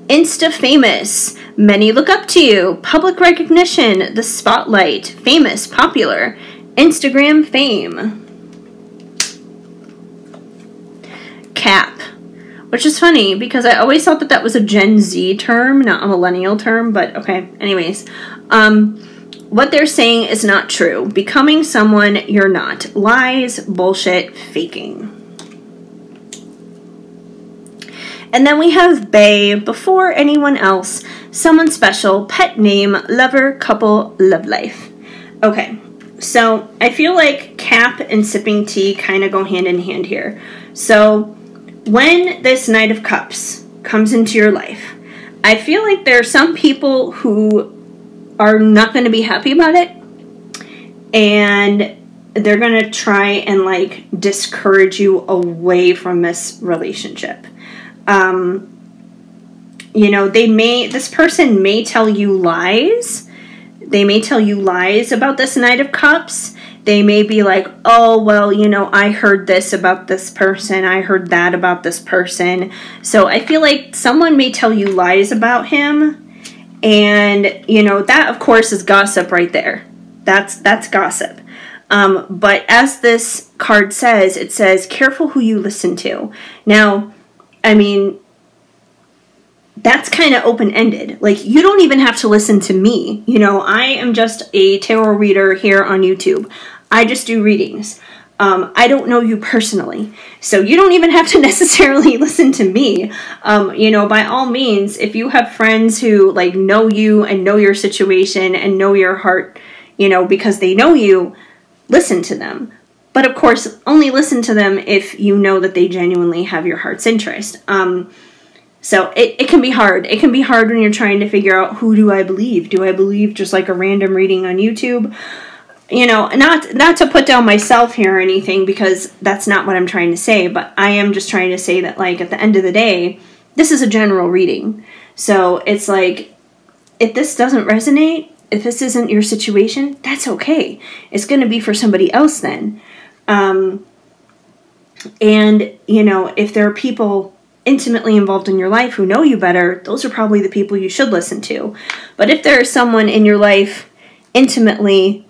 Insta famous, many look up to you, public recognition, the spotlight, famous, popular, Instagram fame. Cap, which is funny because I always thought that was a Gen Z term, not a millennial term, but okay. Anyways, what they're saying is not true. Becoming someone you're not. Lies, bullshit, faking. And then we have Bae, before anyone else, someone special, pet name, lover, couple, love life. Okay, so I feel like Cap and sipping tea kind of go hand in hand here. So when this Knight of Cups comes into your life, I feel like there are some people who are not going to be happy about it, and they're going to try and, like, discourage you away from this relationship. You know, this person may tell you lies. They may tell you lies about this Knight of Cups. They may be like, oh, well, you know, I heard this about this person. I heard that about this person. So I feel like someone may tell you lies about him. And, you know, that, of course, is gossip right there. That's gossip. But as this card says, it says, careful who you listen to. Now, I mean, that's kind of open-ended. Like, you don't even have to listen to me. You know, I am just a tarot reader here on YouTube. I just do readings. I don't know you personally, so you don't even have to necessarily listen to me. You know, by all means, if you have friends who like know you and know your situation and know your heart, you know, because they know you, listen to them. But of course, only listen to them if you know that they genuinely have your heart's interest. So it can be hard. It can be hard when you're trying to figure out, who do I believe? Do I believe just like a random reading on YouTube? You know, not to put down myself here or anything, because that's not what I'm trying to say, but I am just trying to say that, like, at the end of the day, this is a general reading. So it's like, if this doesn't resonate, if this isn't your situation, that's okay. It's going to be for somebody else then. And, you know, if there are people intimately involved in your life who know you better, those are probably the people you should listen to. But if there is someone in your life intimately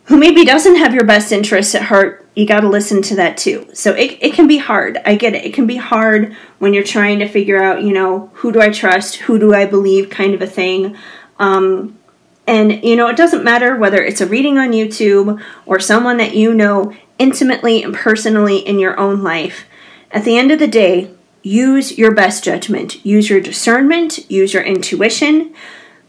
who maybe doesn't have your best interests at heart, you got to listen to that too. So it can be hard. I get it. It can be hard when you're trying to figure out, you know, who do I trust? Who do I believe, kind of a thing. And, you know, it doesn't matter whether it's a reading on YouTube or someone that you know intimately and personally in your own life. At the end of the day, use your best judgment. Use your discernment. Use your intuition.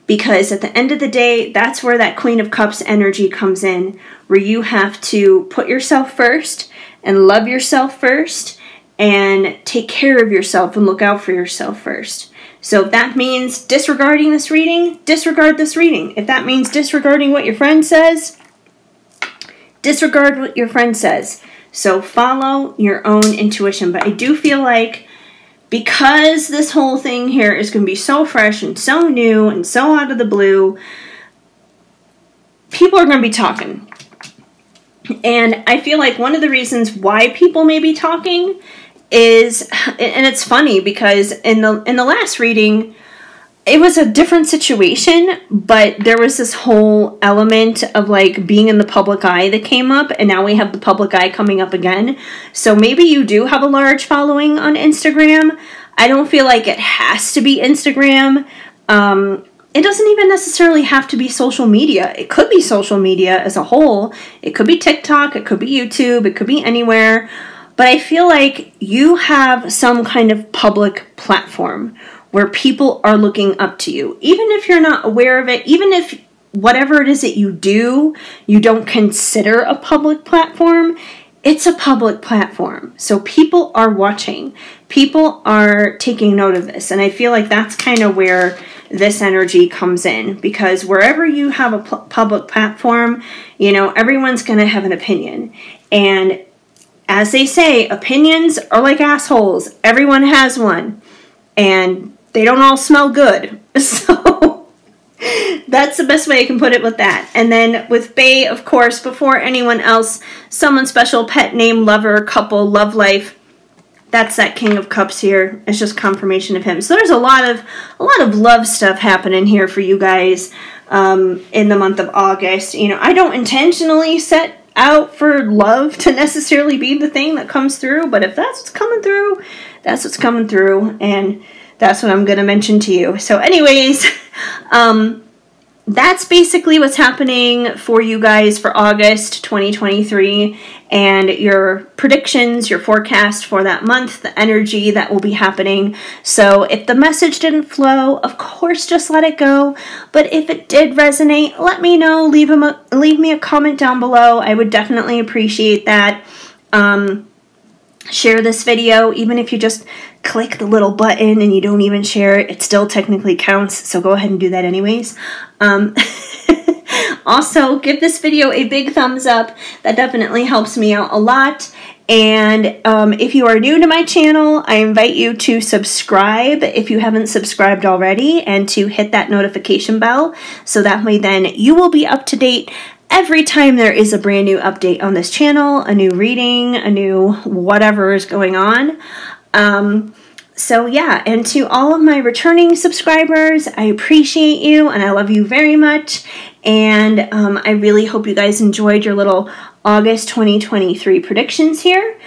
Because at the end of the day, that's where that Queen of Cups energy comes in, where you have to put yourself first and love yourself first and take care of yourself and look out for yourself first. So if that means disregarding this reading, disregard this reading. If that means disregarding what your friend says, disregard what your friend says. So follow your own intuition. But I do feel like, because this whole thing here is going to be so fresh and so new and so out of the blue, people are going to be talking. And I feel like one of the reasons why people may be talking is, and it's funny because in the last reading, it was a different situation, but there was this whole element of like being in the public eye that came up, and now we have the public eye coming up again. So maybe you do have a large following on Instagram. I don't feel like it has to be Instagram. It doesn't even necessarily have to be social media. It could be social media as a whole. It could be TikTok, it could be YouTube, it could be anywhere. But I feel like you have some kind of public platform where people are looking up to you. Even if you're not aware of it, even if whatever it is that you do, you don't consider a public platform, it's a public platform. So people are watching. People are taking note of this. And I feel like that's kind of where this energy comes in. Because wherever you have a public platform, you know, everyone's going to have an opinion. And as they say, opinions are like assholes. Everyone has one. And they don't all smell good. So that's the best way I can put it with that. And then with Bay, of course, before anyone else, someone special, pet name, lover, couple, love life. That's that King of Cups here. It's just confirmation of him. So there's a lot of love stuff happening here for you guys in the month of August. You know, I don't intentionally set out for love to necessarily be the thing that comes through, but if that's what's coming through, that's what's coming through, and that's what I'm going to mention to you. So anyways, that's basically what's happening for you guys for August 2023, and your predictions, your forecast for that month, the energy that will be happening. So if the message didn't flow, of course, just let it go. But if it did resonate, let me know. Leave me a comment down below. I would definitely appreciate that. Share this video, even if you just click the little button and you don't even share it, it still technically counts, so go ahead and do that anyways. Also, give this video a big thumbs up. That definitely helps me out a lot. And if you are new to my channel, I invite you to subscribe if you haven't subscribed already, and to hit that notification bell, so that way then you will be up to date every time there is a brand new update on this channel, a new reading, a new whatever is going on. So yeah, and to all of my returning subscribers, I appreciate you and I love you very much. And I really hope you guys enjoyed your little August 2023 predictions here.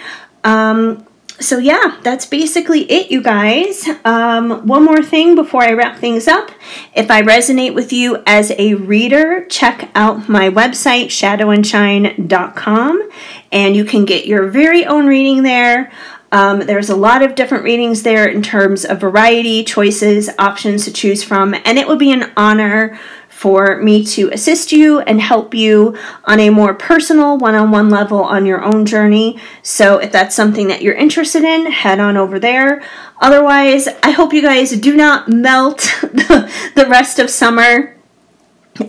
So yeah, that's basically it, you guys. One more thing before I wrap things up. If I resonate with you as a reader, check out my website, shadowandshine.com, and you can get your very own reading there. There's a lot of different readings there in terms of variety, choices, options to choose from, and it would be an honor for me to assist you and help you on a more personal one-on-one level on your own journey. So if that's something that you're interested in, head on over there. Otherwise, I hope you guys do not melt the rest of summer.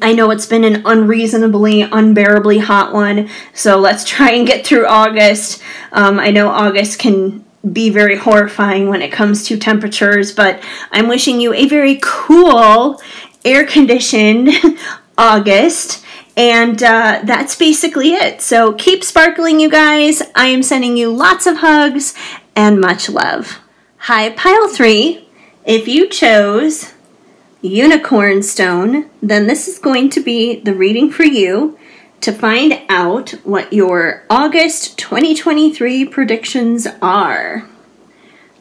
I know it's been an unreasonably, unbearably hot one, so let's try and get through August. I know August can be very horrifying when it comes to temperatures, but I'm wishing you a very cool, air-conditioned August, and that's basically it. So keep sparkling, you guys. I am sending you lots of hugs and much love. Hi, Pile 3. If you chose Unicorn Stone, then this is going to be the reading for you to find out what your August 2023 predictions are.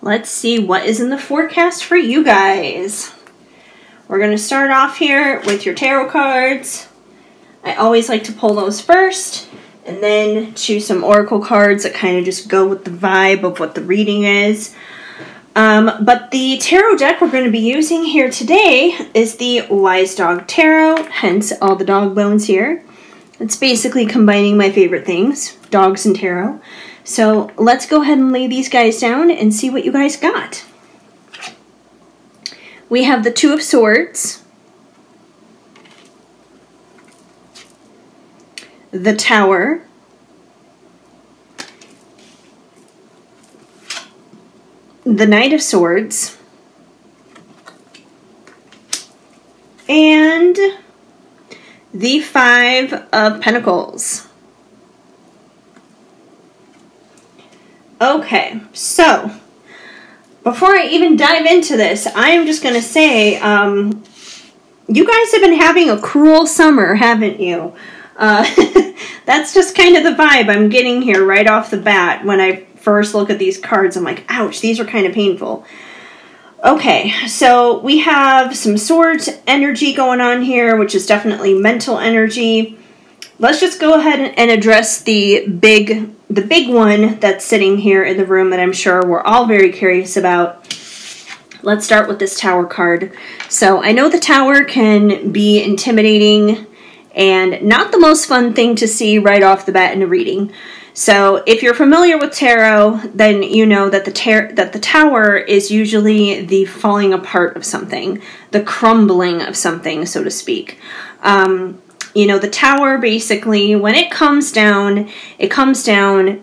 Let's see what is in the forecast for you guys. We're going to start off here with your tarot cards. I always like to pull those first and then choose some oracle cards that kind of just go with the vibe of what the reading is. But the tarot deck we're going to be using here today is the Wise Dog Tarot, hence all the dog bones here. It's basically combining my favorite things, dogs and tarot. So let's go ahead and lay these guys down and see what you guys got. We have the Two of Swords, the Tower, the Knight of Swords, and the Five of Pentacles. Okay, so before I even dive into this, I am just going to say, you guys have been having a cruel summer, haven't you? That's just kind of the vibe I'm getting here right off the bat. When I first look at these cards, I'm like, ouch, these are kind of painful. Okay, so we have some swords energy going on here, which is definitely mental energy. Let's just go ahead and address the big one that's sitting here in the room that I'm sure we're all very curious about. Let's start with this Tower card. So I know the Tower can be intimidating and not the most fun thing to see right off the bat in a reading. So if you're familiar with tarot, then you know that the Tower is usually the falling apart of something, the crumbling of something, so to speak. You know, the Tower, basically, when it comes down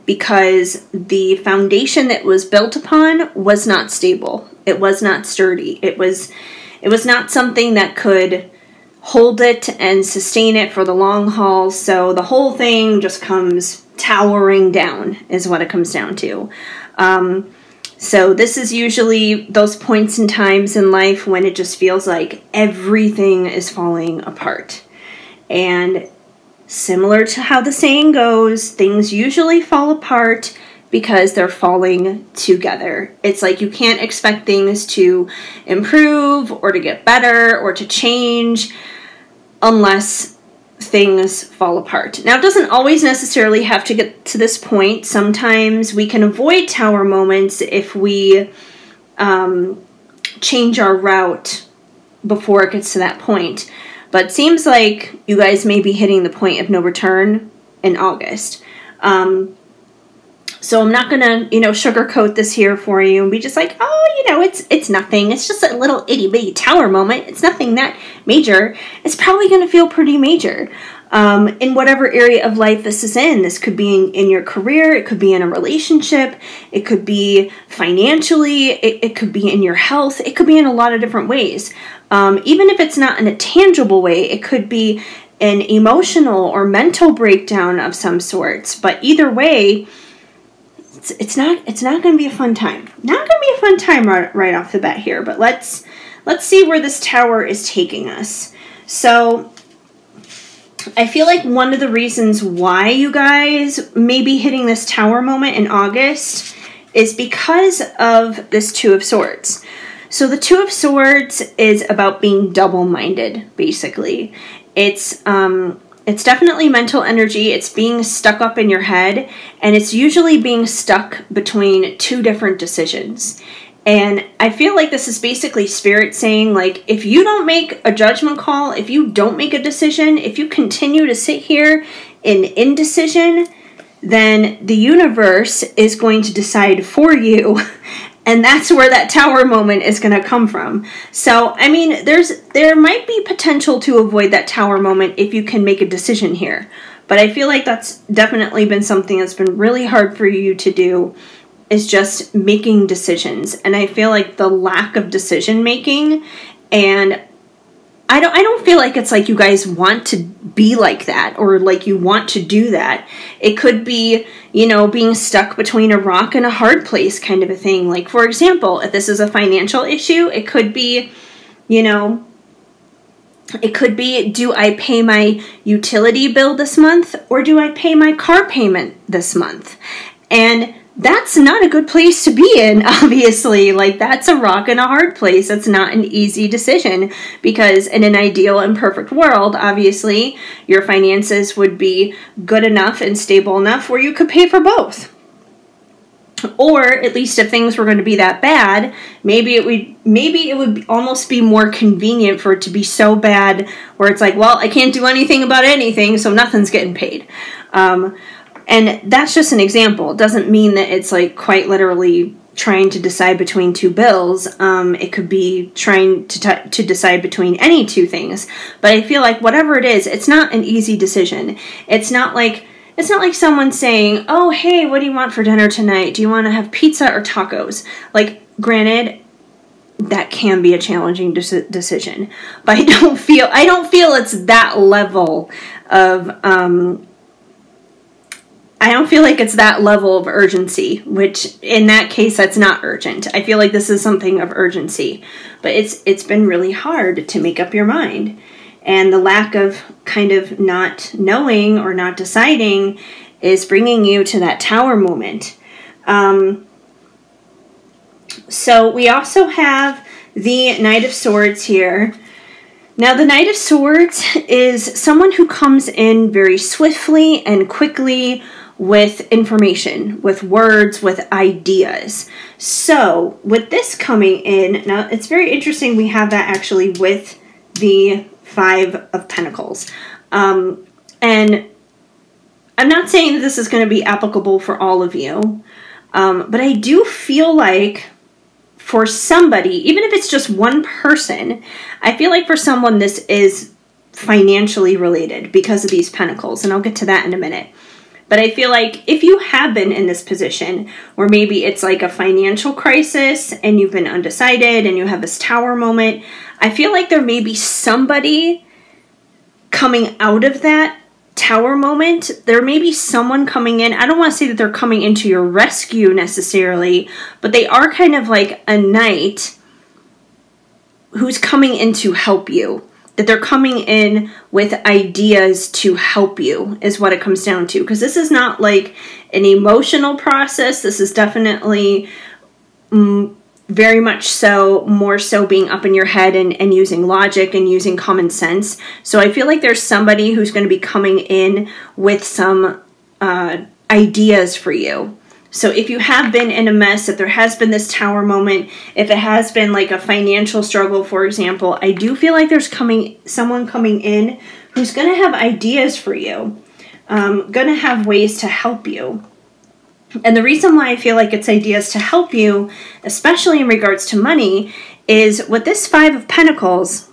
because the foundation that was built upon was not stable. It was not sturdy. It was not something that could hold it and sustain it for the long haul. So the whole thing just comes towering down, is what it comes down to. So this is usually those points in times in life when it just feels like everything is falling apart. And similar to how the saying goes, things usually fall apart because they're falling together. It's like you can't expect things to improve or to get better or to change unless things fall apart. Now, it doesn't always necessarily have to get to this point. Sometimes we can avoid Tower moments if we change our route before it gets to that point. But it seems like you guys may be hitting the point of no return in August. So I'm not going to, sugarcoat this here for you and be just like, oh, it's nothing. It's just a little itty-bitty Tower moment. It's nothing that major. It's probably going to feel pretty major. In whatever area of life this is in. This could be in your career. It could be in a relationship. It could be financially. It could be in your health. It could be in a lot of different ways. Even if it's not in a tangible way, it could be an emotional or mental breakdown of some sorts. But either way, it's not going to be a fun time. Not going to be a fun time right off the bat here. But let's see where this Tower is taking us. So I feel like one of the reasons why you guys may be hitting this Tower moment in August is because of this Two of Swords. So the Two of Swords is about being double-minded, basically. It's definitely mental energy. It's being stuck up in your head, and it's usually being stuck between two different decisions. And I feel like this is basically Spirit saying, like, if you don't make a judgment call, if you don't make a decision, if you continue to sit here in indecision, then the universe is going to decide for you. And that's where that Tower moment is going to come from. So, I mean, there might be potential to avoid that Tower moment if you can make a decision here. But I feel like that's definitely been something that's been really hard for you to do, is just making decisions. And I feel like the lack of decision making, and I don't feel like it's like you guys want to be like that, or like you want to do that. It could be, you know, being stuck between a rock and a hard place kind of a thing. Like, for example, if this is a financial issue, it could be, you know, it could be, do I pay my utility bill this month, or do I pay my car payment this month? And that's not a good place to be in, obviously. Like, that's a rock and a hard place. That's not an easy decision, because in an ideal and perfect world, obviously, your finances would be good enough and stable enough where you could pay for both. Or at least if things were going to be that bad, maybe it would almost be more convenient for it to be so bad where it's like, well, I can't do anything about anything, so nothing's getting paid. And that's just an example. It doesn't mean that it's like quite literally trying to decide between two bills. It could be trying to decide between any two things. But I feel like whatever it is, it's not an easy decision. It's not like someone saying, oh, hey, what do you want for dinner tonight? Do you want to have pizza or tacos? Like, granted, that can be a challenging decision. But I don't feel it's that level of, I don't feel like it's that level of urgency, which in that case, that's not urgent. I feel like this is something of urgency, but it's been really hard to make up your mind. And the lack of kind of not knowing or not deciding is bringing you to that Tower moment. So we also have the Knight of Swords here. Now, the Knight of Swords is someone who comes in very swiftly and quickly with information, with words, with ideas. So, with this coming in, now it's very interesting we have that actually with the Five of Pentacles. And I'm not saying that this is going to be applicable for all of you, but I do feel like for somebody, even if it's just one person, I feel like for someone this is financially related because of these pentacles, and I'll get to that in a minute. But I feel like if you have been in this position where maybe it's like a financial crisis and you've been undecided and you have this Tower moment, I feel like there may be somebody coming out of that Tower moment. There may be someone coming in. I don't want to say that they're coming into your rescue necessarily, but they are kind of like a knight who's coming in to help you. That they're coming in with ideas to help you is what it comes down to. Because this is not like an emotional process. This is definitely very much so, more so being up in your head and using logic and using common sense. So I feel like there's somebody who's going to be coming in with some ideas for you. So if you have been in a mess, if there has been this Tower moment, if it has been like a financial struggle, for example, I do feel like there's someone coming in who's going to have ideas for you, going to have ways to help you. And the reason why I feel like it's ideas to help you, especially in regards to money, is with this Five of Pentacles.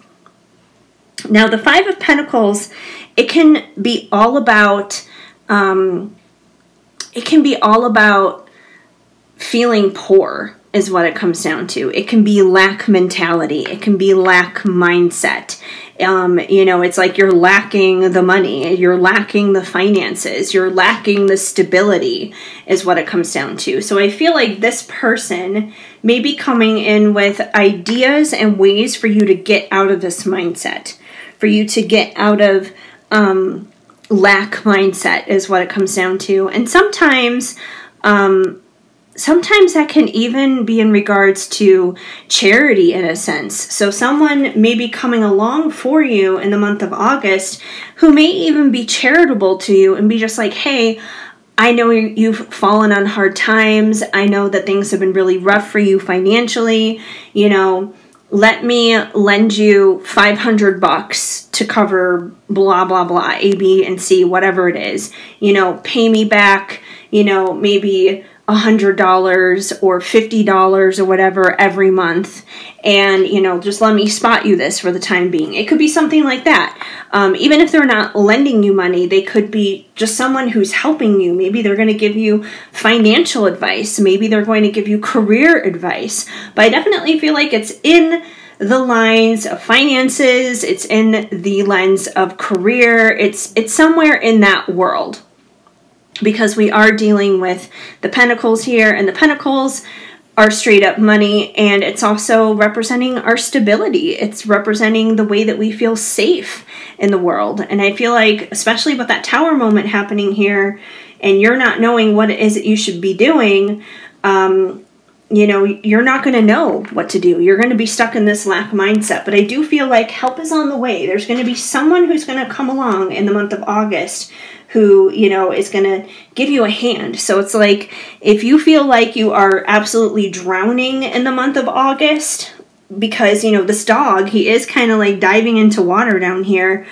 Now, the Five of Pentacles, it can be all about feeling poor is what it comes down to. It can be lack mentality. It can be lack mindset. You know, it's like you're lacking the money. You're lacking the finances. You're lacking the stability is what it comes down to. So I feel like this person may be coming in with ideas and ways for you to get out of this mindset. For you to get out of lack mindset is what it comes down to. And sometimes sometimes that can even be in regards to charity in a sense. So someone may be coming along for you in the month of August who may even be charitable to you and be just like, hey, I know you've fallen on hard times. I know that things have been really rough for you financially. You know, let me lend you $500 to cover blah, blah, blah, A, B, and C, whatever it is. You know, pay me back, you know, maybe $100 or $50 or whatever every month. And, you know, just let me spot you this for the time being. It could be something like that. Even if they're not lending you money, they could be just someone who's helping you. Maybe they're going to give you financial advice. Maybe they're going to give you career advice. But I definitely feel like it's in the lines of finances. It's in the lens of career. It's somewhere in that world. Because we are dealing with the pentacles here, and the pentacles are straight up money, and it's also representing our stability. It's representing the way that we feel safe in the world. And I feel like, especially with that tower moment happening here, and you're not knowing what it is that you should be doing, you know, you're not going to know what to do. You're going to be stuck in this lack mindset. But I do feel like help is on the way. There's going to be someone who's going to come along in the month of August who, you know, is going to give you a hand. So it's like, if you feel like you are absolutely drowning in the month of August, because, you know, this dog, he is kind of like diving into water down here.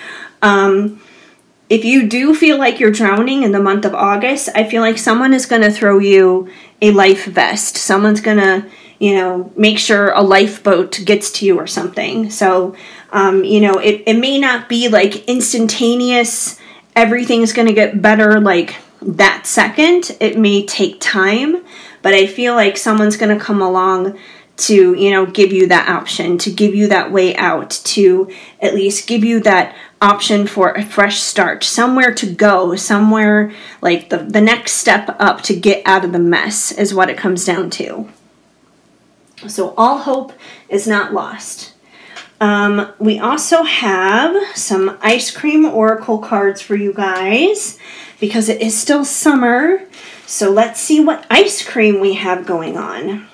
If you do feel like you're drowning in the month of August, I feel like someone is going to throw you a life vest. Someone's going to, you know, make sure a lifeboat gets to you or something. So, you know, it may not be like instantaneous, everything's going to get better like that second. It may take time, but I feel like someone's going to come along to, you know, give you that option, to give you that way out, to at least give you that option for a fresh start, somewhere to go, somewhere like the next step up to get out of the mess is what it comes down to. So all hope is not lost. We also have some ice cream oracle cards for you guys because it is still summer. So let's see what ice cream we have going on.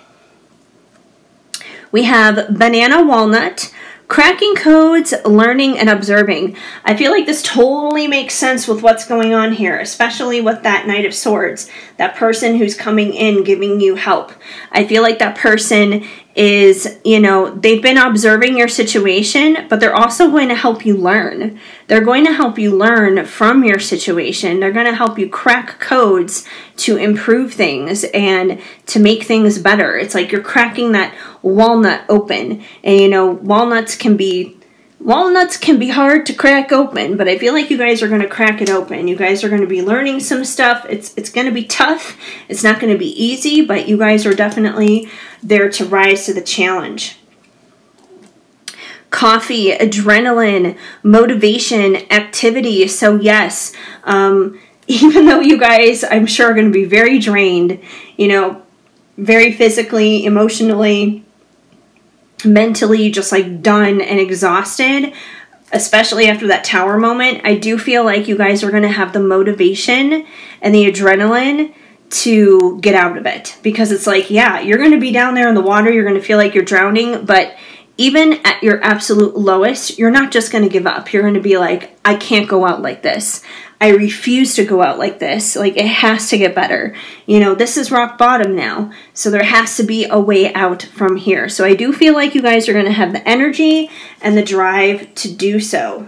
We have banana walnut, cracking codes, learning, and observing. I feel like this totally makes sense with what's going on here, especially with that Knight of Swords, that person who's coming in giving you help. I feel like that person is, you know, they've been observing your situation, but they're also going to help you learn. They're going to help you learn from your situation. They're going to help you crack codes to improve things and to make things better. It's like you're cracking that walnut open. And, you know, walnuts can be hard to crack open, but I feel like you guys are going to crack it open. You guys are going to be learning some stuff. It's going to be tough. It's not going to be easy, but you guys are definitely there to rise to the challenge. Coffee, adrenaline, motivation, activity. So yes, even though you guys, I'm sure, are going to be very drained, you know, very physically, emotionally, mentally just like done and exhausted, especially after that tower moment, I do feel like you guys are going to have the motivation and the adrenaline to get out of it. Because it's like, yeah, you're going to be down there in the water, you're going to feel like you're drowning, but even at your absolute lowest, you're not just going to give up. You're going to be like, I can't go out like this. I refuse to go out like this. Like, it has to get better. You know, this is rock bottom now. So there has to be a way out from here. So I do feel like you guys are going to have the energy and the drive to do so.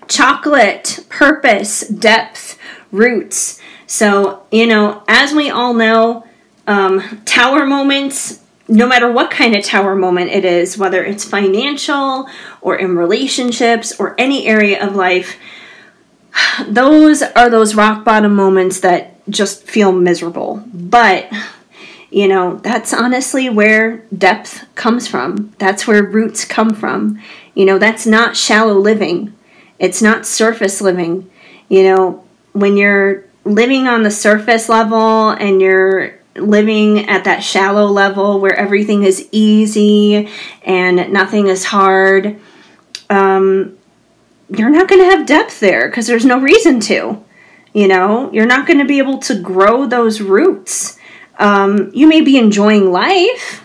Chocolate, purpose, depth, roots. So, you know, as we all know, tower moments, no matter what kind of tower moment it is, whether it's financial or in relationships or any area of life, those are those rock bottom moments that just feel miserable. But, you know, that's honestly where depth comes from. That's where roots come from. You know, that's not shallow living. It's not surface living. You know, when you're living on the surface level and you're living at that shallow level where everything is easy and nothing is hard, you're not going to have depth there because there's no reason to. You know, you're not going to be able to grow those roots. You may be enjoying life.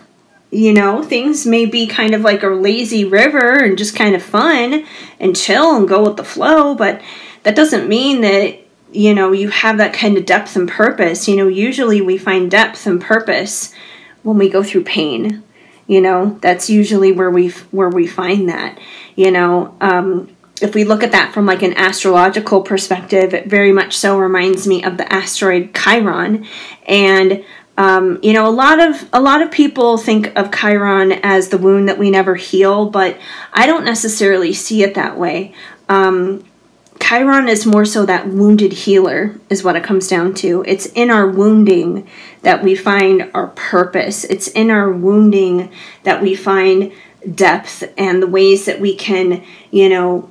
You know, things may be kind of like a lazy river and just kind of fun and chill and go with the flow, but that doesn't mean that, you know, you have that kind of depth and purpose. You know, usually we find depth and purpose when we go through pain. You know, that's usually where we find that. You know, if we look at that from like an astrological perspective, it very much so reminds me of the asteroid Chiron. And you know, a lot of people think of Chiron as the wound that we never heal, but I don't necessarily see it that way. Chiron is more so that wounded healer is what it comes down to. It's in our wounding that we find our purpose. It's in our wounding that we find depth and the ways that we can, you know,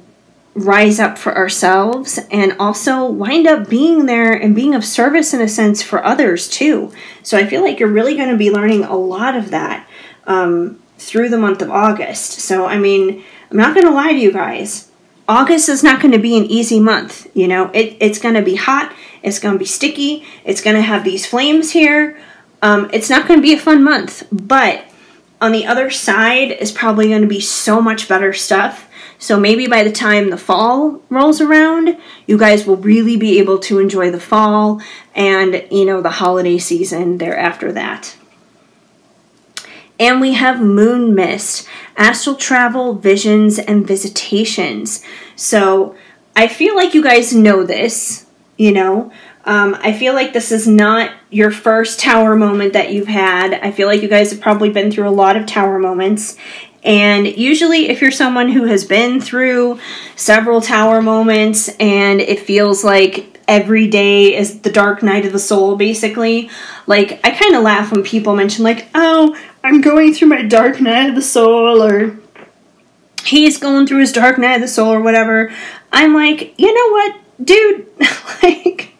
rise up for ourselves and also wind up being there and being of service in a sense for others too. So I feel like you're really going to be learning a lot of that through the month of August. So, I mean, I'm not going to lie to you guys. August is not going to be an easy month. You know, it's going to be hot. It's going to be sticky. It's going to have these flames here. It's not going to be a fun month, but on the other side is probably going to be so much better stuff. So maybe by the time the fall rolls around, you guys will really be able to enjoy the fall and, you know, the holiday season thereafter that. And we have moon mist, astral travel, visions, and visitations. So I feel like you guys know this, you know. I feel like this is not your first tower moment that you've had. I feel like you guys have probably been through a lot of tower moments. And usually if you're someone who has been through several tower moments and it feels like every day is the dark night of the soul, basically, like I kind of laugh when people mention like, oh, I'm going through my dark night of the soul, or he's going through his dark night of the soul, or whatever. I'm like, you know what, dude, like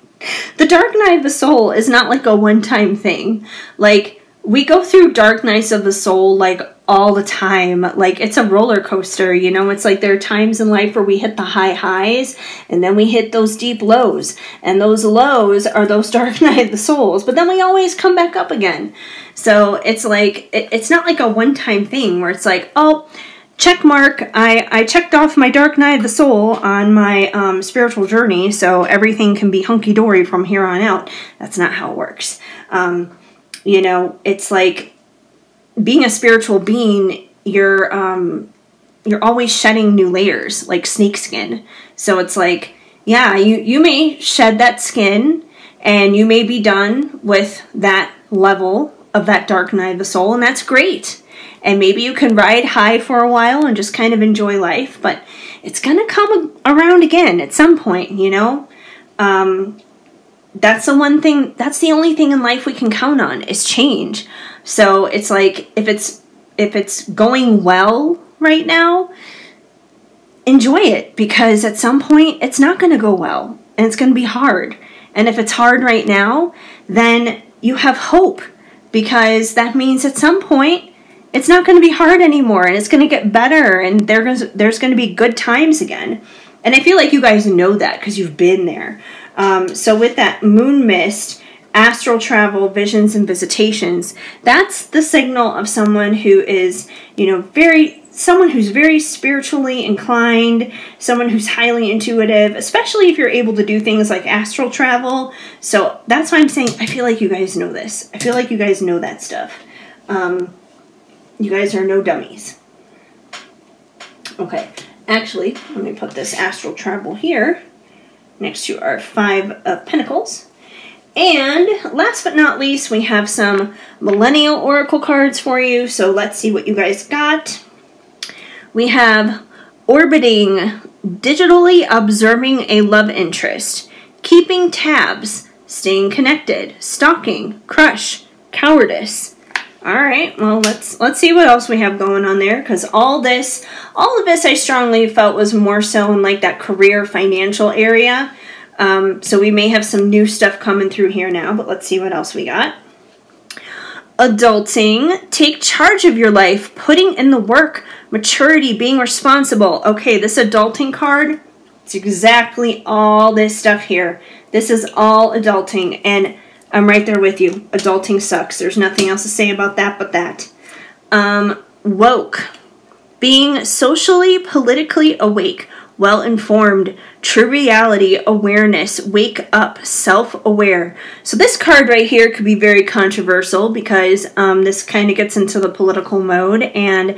the dark night of the soul is not like a one-time thing. Like we go through dark nights of the soul like all the time. Like it's a roller coaster, you know. It's like there are times in life where we hit the high highs and then we hit those deep lows, and those lows are those dark night of the souls, but then we always come back up again. So it's like it's not like a one-time thing where it's like, oh, check mark, I checked off my dark night of the soul on my spiritual journey, so everything can be hunky-dory from here on out. That's not how it works. You know, it's like being a spiritual being, you're always shedding new layers, like snakeskin. So it's like, yeah, you may shed that skin, and you may be done with that level of that dark night of the soul, and that's great. And maybe you can ride high for a while and just kind of enjoy life, but it's gonna come around again at some point, you know? That's the one thing, that's the only thing in life we can count on is change. So it's like, if it's going well right now, enjoy it, because at some point it's not going to go well and it's going to be hard. And if it's hard right now, then you have hope, because that means at some point it's not going to be hard anymore and it's going to get better, and there's going to be good times again. And I feel like you guys know that because you've been there. So with that moon mist, astral travel, visions, and visitations, that's the signal of someone who is, you know, someone who's very spiritually inclined, someone who's highly intuitive, especially if you're able to do things like astral travel. So that's why I'm saying I feel like you guys know this. I feel like you guys know that stuff. You guys are no dummies. Okay, actually, let me put this astral travel here next to our 5 of Pentacles. And last but not least, we have some Millennial Oracle cards for you. So let's see what you guys got. We have orbiting, digitally observing a love interest, keeping tabs, staying connected, stalking, crush, cowardice. All right, well, let's see what else we have going on there, because all of this I strongly felt was more so in like that career financial area. So we may have some new stuff coming through here now, but let's see what else we got. Adulting, take charge of your life, putting in the work, maturity, being responsible. Okay, this adulting card, It's exactly all this stuff here. This is all adulting, and I'm right there with you. Adulting sucks. There's nothing else to say about that but that. Woke. Being socially, politically awake, well-informed, true reality, awareness, wake up, self-aware. So this card right here could be very controversial because this kind of gets into the political mode, and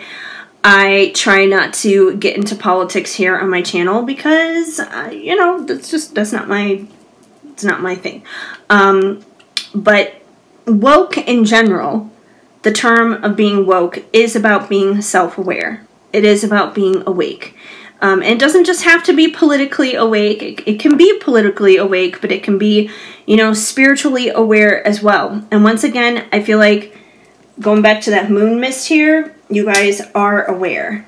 I try not to get into politics here on my channel because, you know, that's not my thing. But woke in general, the term of being woke is about being self-aware. It is about being awake. And it doesn't just have to be politically awake. It can be politically awake, but it can be, you know, spiritually aware as well. And once again, I feel like going back to that moon mist here, you guys are aware.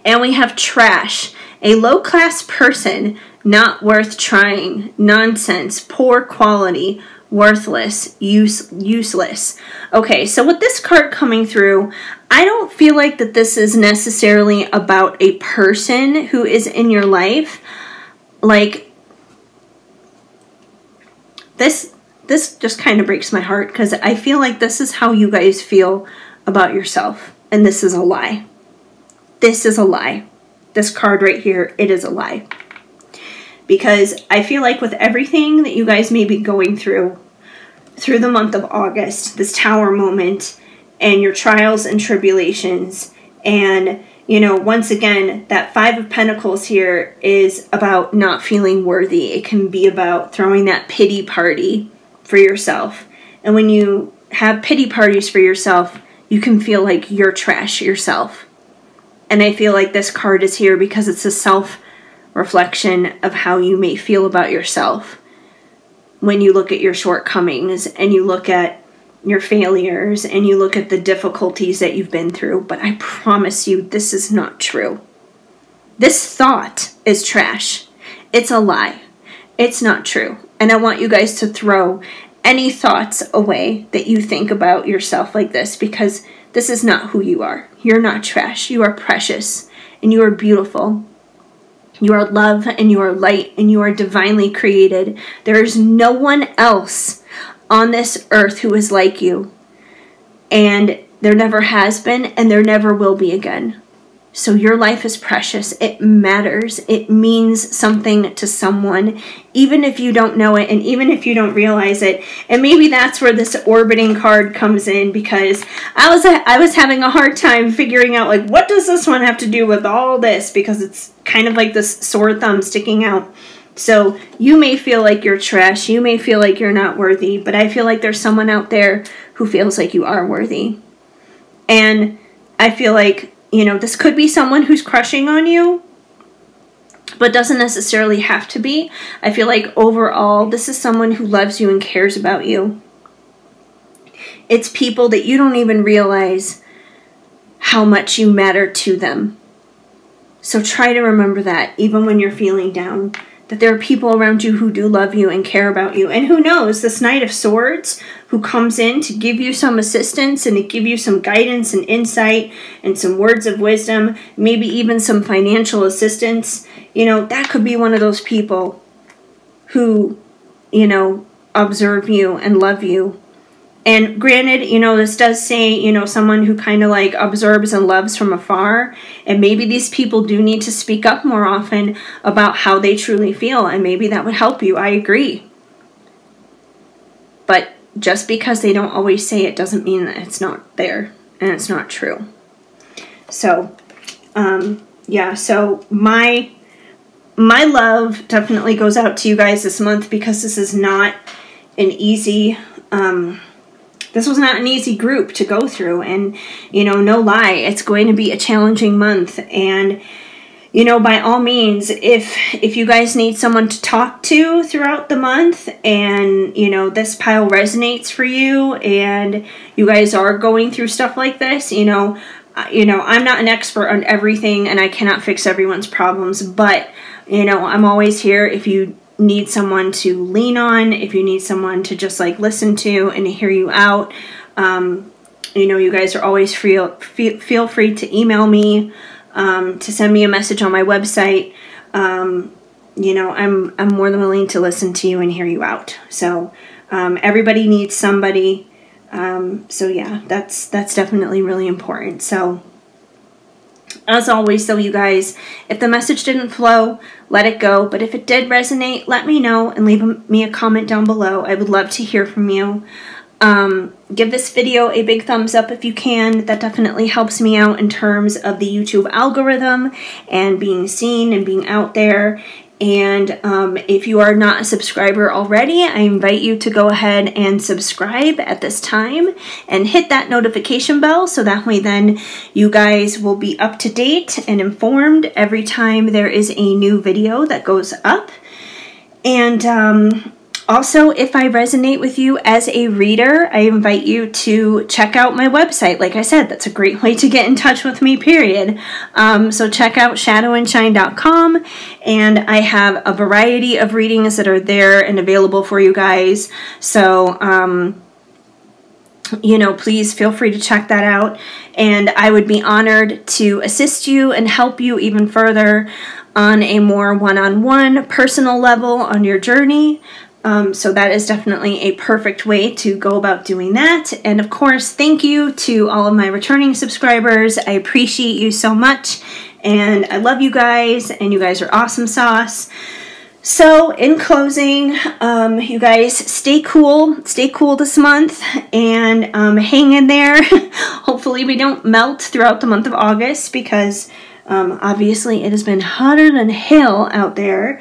And we have trash. A low-class person, not worth trying, nonsense, poor quality, worthless, useless. Okay, so with this card coming through, I don't feel like that this is necessarily about a person who is in your life. Like, this just kind of breaks my heart because I feel like this is how you guys feel about yourself, and this is a lie. This is a lie. This card right here, it is a lie. Because I feel like with everything that you guys may be going through the month of August, this Tower moment, and your trials and tribulations, and, you know, once again, that Five of Pentacles here is about not feeling worthy. It can be about throwing that pity party for yourself. And when you have pity parties for yourself, you can feel like you're trash yourself. And I feel like this card is here because it's a self-reflection of how you may feel about yourself when you look at your shortcomings and you look at your failures and you look at the difficulties that you've been through. But I promise you, this is not true. This thought is trash. It's a lie. It's not true. And I want you guys to throw any thoughts away that you think about yourself like this, because this is not who you are. You're not trash. You are precious and you are beautiful. You are love and you are light and you are divinely created. There is no one else on this earth who is like you. And there never has been and there never will be again. So your life is precious. It matters. It means something to someone, even if you don't know it and even if you don't realize it. And maybe that's where this orbiting card comes in, because I was having a hard time figuring out, like, what does this one have to do with all this? Because it's kind of like this sore thumb sticking out. So you may feel like you're trash. You may feel like you're not worthy. But I feel like there's someone out there who feels like you are worthy. And I feel like, you know, this could be someone who's crushing on you, but doesn't necessarily have to be. I feel like overall, this is someone who loves you and cares about you. It's people that you don't even realize how much you matter to them. So try to remember that, even when you're feeling down, that there are people around you who do love you and care about you. And who knows, this Knight of Swords who comes in to give you some assistance and to give you some guidance and insight and some words of wisdom, maybe even some financial assistance, you know, that could be one of those people who, you know, observe you and love you. And granted, you know, this does say, you know, someone who kind of like observes and loves from afar. And maybe these people do need to speak up more often about how they truly feel. And maybe that would help you. I agree. But just because they don't always say it doesn't mean that it's not there and it's not true. So, yeah, so my love definitely goes out to you guys this month, because this is not an easy, this was not an easy group to go through. And, you know, no lie, it's going to be a challenging month. And, you know, by all means, if you guys need someone to talk to throughout the month and, you know, this pile resonates for you and you guys are going through stuff like this, you know, I'm not an expert on everything and I cannot fix everyone's problems, but, you know, I'm always here if you need someone to lean on, if you need someone to just like listen to and hear you out. You know, you guys are always feel free to email me. to send me a message on my website, you know, I'm more than willing to listen to you and hear you out. So everybody needs somebody. So yeah, that's definitely really important. So as always, though, you guys, if the message didn't flow, let it go. But if it did resonate, let me know and leave me a comment down below. I would love to hear from you. Give this video a big thumbs up if you can. That definitely helps me out in terms of the YouTube algorithm and being seen and being out there. And if you are not a subscriber already, I invite you to go ahead and subscribe at this time and hit that notification bell, so that way then you guys will be up to date and informed every time there is a new video that goes up. And also, if I resonate with you as a reader, I invite you to check out my website. Like I said, that's a great way to get in touch with me, period. So check out shadowandshine.com, and I have a variety of readings that are there and available for you guys. So, you know, please feel free to check that out. And I would be honored to assist you and help you even further on a more one-on-one personal level on your journey. So that is definitely a perfect way to go about doing that. And of course, thank you to all of my returning subscribers. I appreciate you so much, and I love you guys, and you guys are awesome sauce. So in closing, you guys stay cool this month, and hang in there. Hopefully we don't melt throughout the month of August, because obviously it has been hotter than hell out there.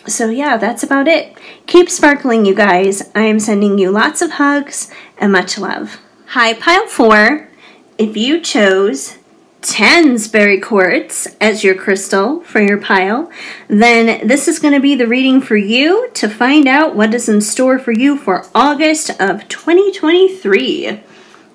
So yeah, that's about it. Keep sparkling, you guys. I am sending you lots of hugs and much love. Hi, Pile 4. If you chose Tansberry Quartz as your crystal for your pile, then this is going to be the reading for you to find out what is in store for you for August of 2023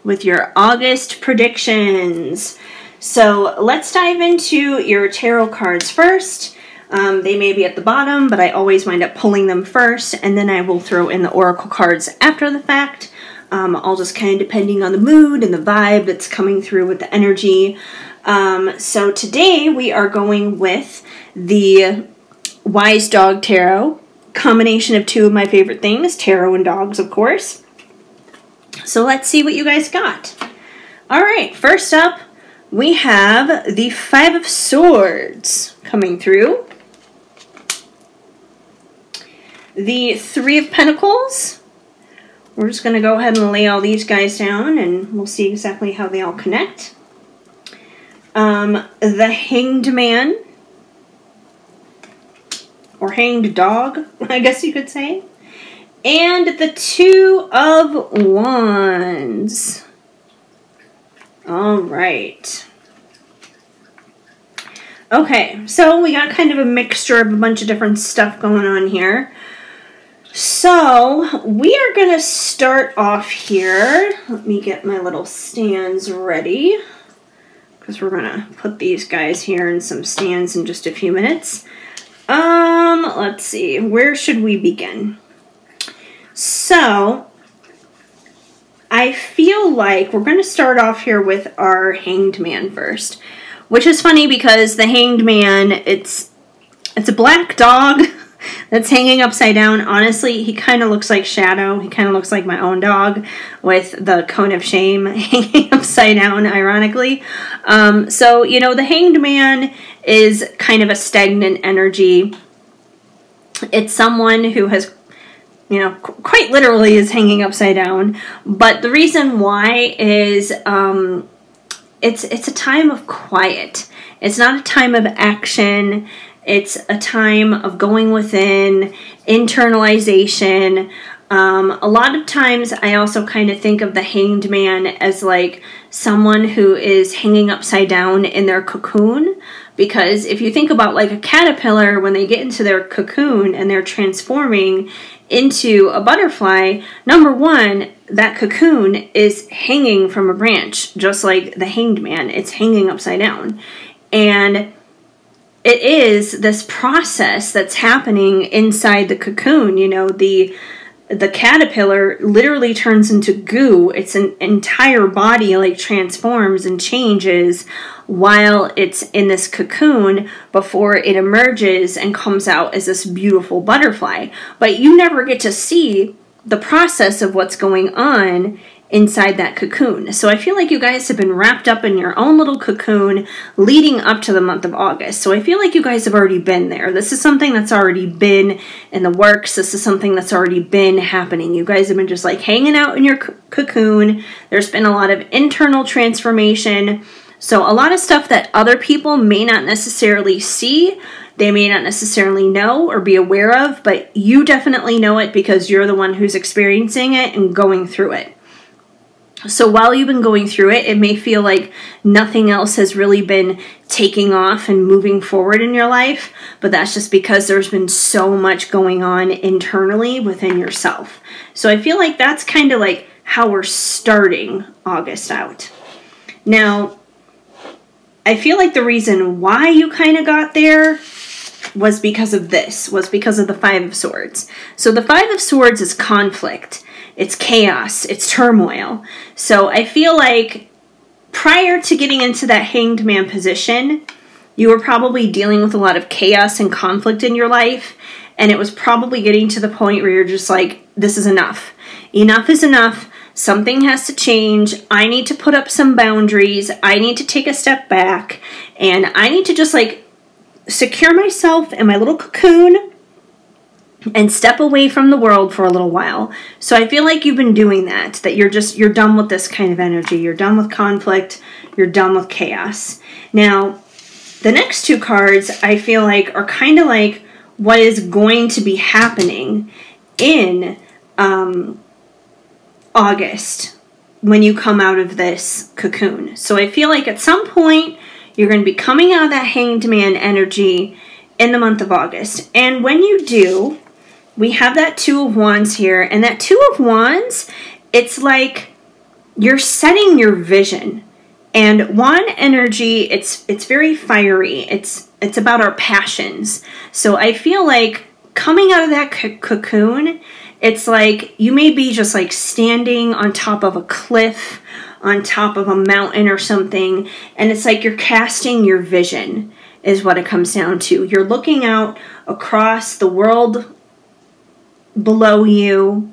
with your August predictions. So let's dive into your tarot cards first. They may be at the bottom, but I always wind up pulling them first, and then I will throw in the oracle cards after the fact. All just kind of depending on the mood and the vibe that's coming through with the energy. So today we are going with the Wise Dog Tarot, combination of two of my favorite things, tarot and dogs, of course. So let's see what you guys got. All right, first up, we have the Five of Swords coming through. The Three of Pentacles. We're just going to go ahead and lay all these guys down, and we'll see exactly how they all connect. The Hanged Man, or Hanged Dog, I guess you could say. And the Two of Wands. All right. Okay, so we got kind of a mixture of a bunch of different stuff going on here. So we are going to start off here. Let me get my little stands ready, because we're going to put these guys here in some stands in just a few minutes. Let's see, where should we begin? So I feel like we're going to start off here with our Hanged Man first, which is funny because the Hanged Man, it's a black dog that's hanging upside down. Honestly, he kind of looks like Shadow. He kind of looks like my own dog with the cone of shame hanging upside down, ironically. So, you know, the Hanged Man is kind of a stagnant energy. It's someone who has, you know, quite literally is hanging upside down. But the reason why is it's a time of quiet. It's not a time of action. It's a time of going within, internalization. A lot of times I also kind of think of the Hanged Man as like someone who is hanging upside down in their cocoon. Because if you think about like a caterpillar, when they get into their cocoon and they're transforming into a butterfly, number one, that cocoon is hanging from a branch, just like the Hanged Man. It's hanging upside down. And it is this process that's happening inside the cocoon. You know, the the caterpillar literally turns into goo. Its an entire body like transforms and changes while it's in this cocoon before it emerges and comes out as this beautiful butterfly. But you never get to see the process of what's going on inside that cocoon. So I feel like you guys have been wrapped up in your own little cocoon leading up to the month of August. So I feel like you guys have already been there. This is something that's already been in the works. This is something that's already been happening. You guys have been just like hanging out in your cocoon. There's been a lot of internal transformation. So a lot of stuff that other people may not necessarily see, they may not necessarily know or be aware of, but you definitely know it because you're the one who's experiencing it and going through it. So while you've been going through it, it may feel like nothing else has really been taking off and moving forward in your life, but that's just because there's been so much going on internally within yourself. So I feel like that's kind of like how we're starting August out. Now, I feel like the reason why you kind of got there was because of this, was because of the Five of Swords. So the Five of Swords is conflict. It's chaos, it's turmoil. So I feel like prior to getting into that Hanged Man position, you were probably dealing with a lot of chaos and conflict in your life, and it was probably getting to the point where you're just like, this is enough. Enough is enough. Something has to change. I need to put up some boundaries. I need to take a step back, and I need to just like secure myself in my little cocoon and step away from the world for a little while. So I feel like you've been doing that you're done with this kind of energy. You're done with conflict. You're done with chaos. Now, the next two cards I feel like are kind of like what is going to be happening in August when you come out of this cocoon. So I feel like at some point you're going to be coming out of that Hanged Man energy in the month of August. And when you do, we have that Two of Wands here, and that Two of Wands, it's like you're setting your vision. And wand energy, it's very fiery. It's about our passions. So I feel like coming out of that cocoon, it's like you may be just like standing on top of a cliff, on top of a mountain or something, and it's like you're casting your vision is what it comes down to. You're looking out across the world below you,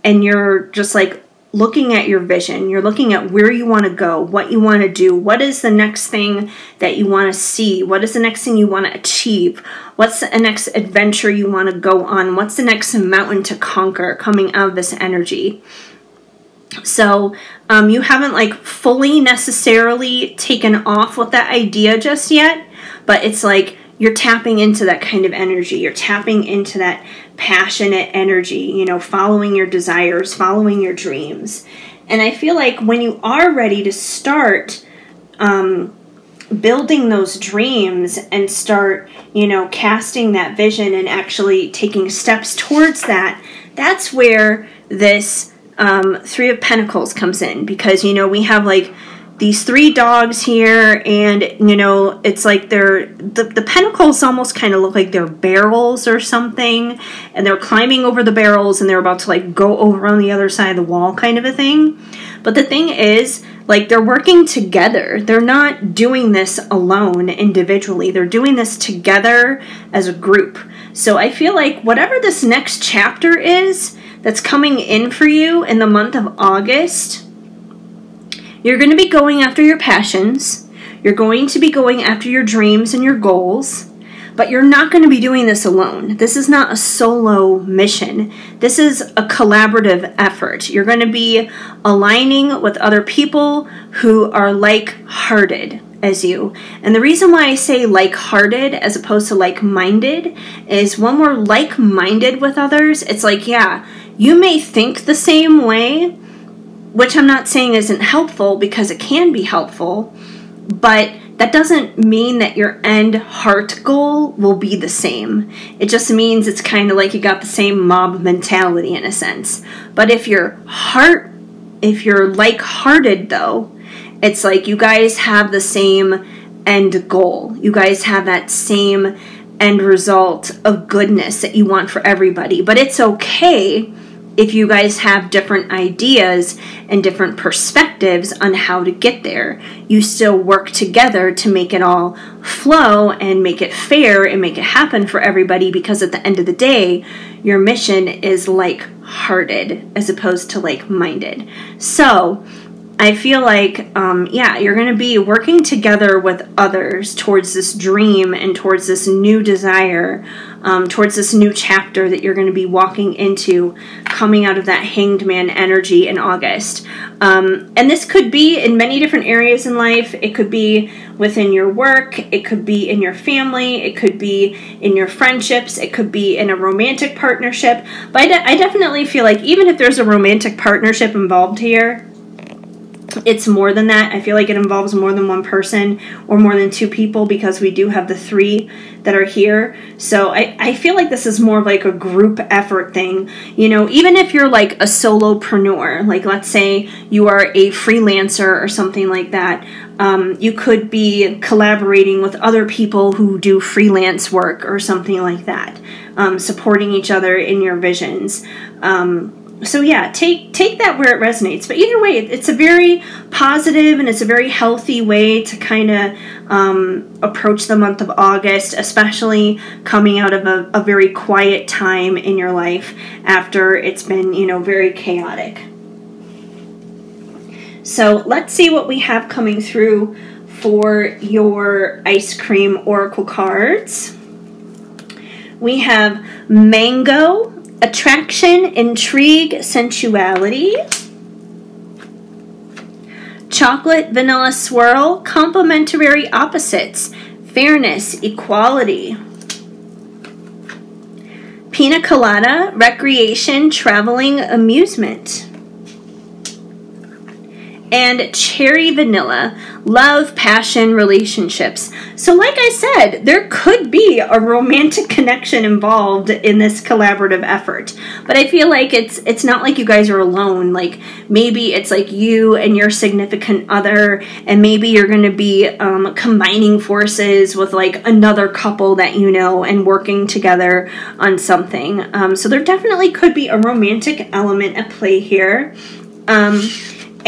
and you're just like looking at your vision. You're looking at where you want to go, what you want to do, what is the next thing that you want to see, what is the next thing you want to achieve, what's the next adventure you want to go on, what's the next mountain to conquer coming out of this energy. So you haven't like fully necessarily taken off with that idea just yet, but it's like you're tapping into that kind of energy. You're tapping into that passionate energy, you know, following your desires, following your dreams. And I feel like when you are ready to start building those dreams and start, you know, casting that vision and actually taking steps towards that, that's where this Three of Pentacles comes in. Because, you know, we have like these three dogs here, and, you know, it's like the pentacles almost kind of look like they're barrels or something, and they're climbing over the barrels, and they're about to, like, go over on the other side of the wall kind of a thing. But the thing is, like, they're working together. They're not doing this alone, individually. They're doing this together as a group. So I feel like whatever this next chapter is that's coming in for you in the month of August, you're going to be going after your passions. You're going to be going after your dreams and your goals. But you're not going to be doing this alone. This is not a solo mission. This is a collaborative effort. You're going to be aligning with other people who are like-hearted as you. And the reason why I say like-hearted as opposed to like-minded is when we're like-minded with others, it's like, yeah, you may think the same way, which I'm not saying isn't helpful, because it can be helpful, but that doesn't mean that your end heart goal will be the same. It just means it's kind of like you got the same mob mentality in a sense. But if you're like-hearted though, it's like you guys have the same end goal. You guys have that same end result of goodness that you want for everybody. But it's okay if you guys have different ideas and different perspectives on how to get there, you still work together to make it all flow and make it fair and make it happen for everybody, because at the end of the day, your mission is like-hearted as opposed to like-minded. So I feel like, you're going to be working together with others towards this dream and towards this new desire, towards this new chapter that you're going to be walking into, coming out of that Hanged Man energy in August. And this could be in many different areas in life. It could be within your work. It could be in your family. It could be in your friendships. It could be in a romantic partnership. But I definitely feel like even if there's a romantic partnership involved here, it's more than that. I feel like it involves more than one person or more than two people, because we do have the 3 that are here. So I feel like this is more of like a group effort thing. You know, even if you're like a solopreneur, like let's say you are a freelancer or something like that, you could be collaborating with other people who do freelance work or something like that, supporting each other in your visions. So yeah, take that where it resonates. But either way, it's a very positive and it's a very healthy way to kind of approach the month of August, especially coming out of a very quiet time in your life after it's been, very chaotic. So let's see what we have coming through for your ice cream oracle cards. We have Mango, Attraction, Intrigue, Sensuality. Chocolate, Vanilla Swirl, Complementary Opposites, Fairness, Equality. Pina Colada, Recreation, Traveling, Amusement. And Cherry Vanilla, Love, Passion, Relationships. So like I said, there could be a romantic connection involved in this collaborative effort. But I feel like it's not like you guys are alone. Like maybe it's like you and your significant other, and maybe you're going to be combining forces with like another couple that you know and working together on something. So there definitely could be a romantic element at play here.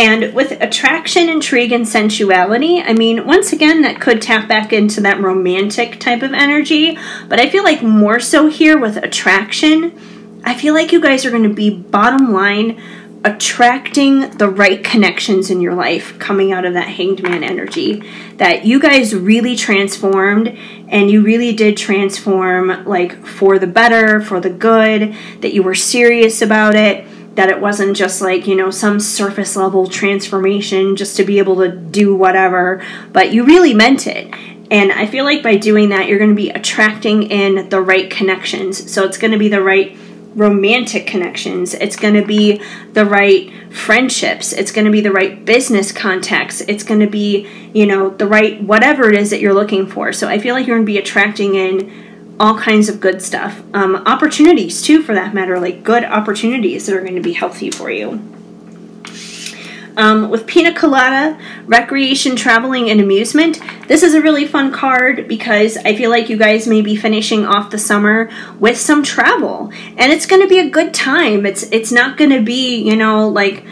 And with attraction, intrigue, and sensuality, I mean, once again, that could tap back into that romantic type of energy. But I feel like more so here with attraction, I feel like you guys are going to be, bottom line, attracting the right connections in your life coming out of that Hanged Man energy. That you guys really transformed, and you really did transform like for the better, for the good, that you were serious about it. That it wasn't just like, some surface level transformation just to be able to do whatever, but you really meant it. And I feel like by doing that, you're going to be attracting in the right connections. So it's going to be the right romantic connections. It's going to be the right friendships. It's going to be the right business contacts. It's going to be, the right whatever it is that you're looking for. So I feel like you're going to be attracting in all kinds of good stuff. Opportunities, too, for that matter, like good opportunities that are going to be healthy for you. With Pina Colada, Recreation, Traveling, and Amusement, this is a really fun card because I feel like you guys may be finishing off the summer with some travel. And it's going to be a good time. It's not going to be, like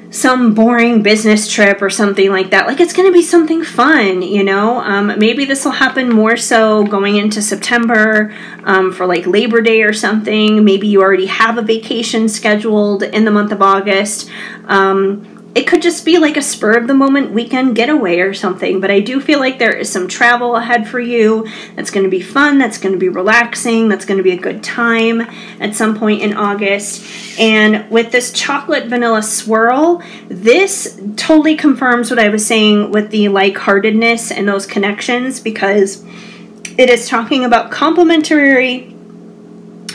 some boring business trip or something like that. Like, it's going to be something fun, maybe this will happen more so going into September for like Labor Day or something. Maybe you already have a vacation scheduled in the month of August. It could just be like a spur of the moment weekend getaway or something, but I do feel like there is some travel ahead for you that's going to be fun, that's going to be relaxing, that's going to be a good time at some point in August. And with this chocolate vanilla swirl, this totally confirms what I was saying with the like-heartedness and those connections, because it is talking about complementary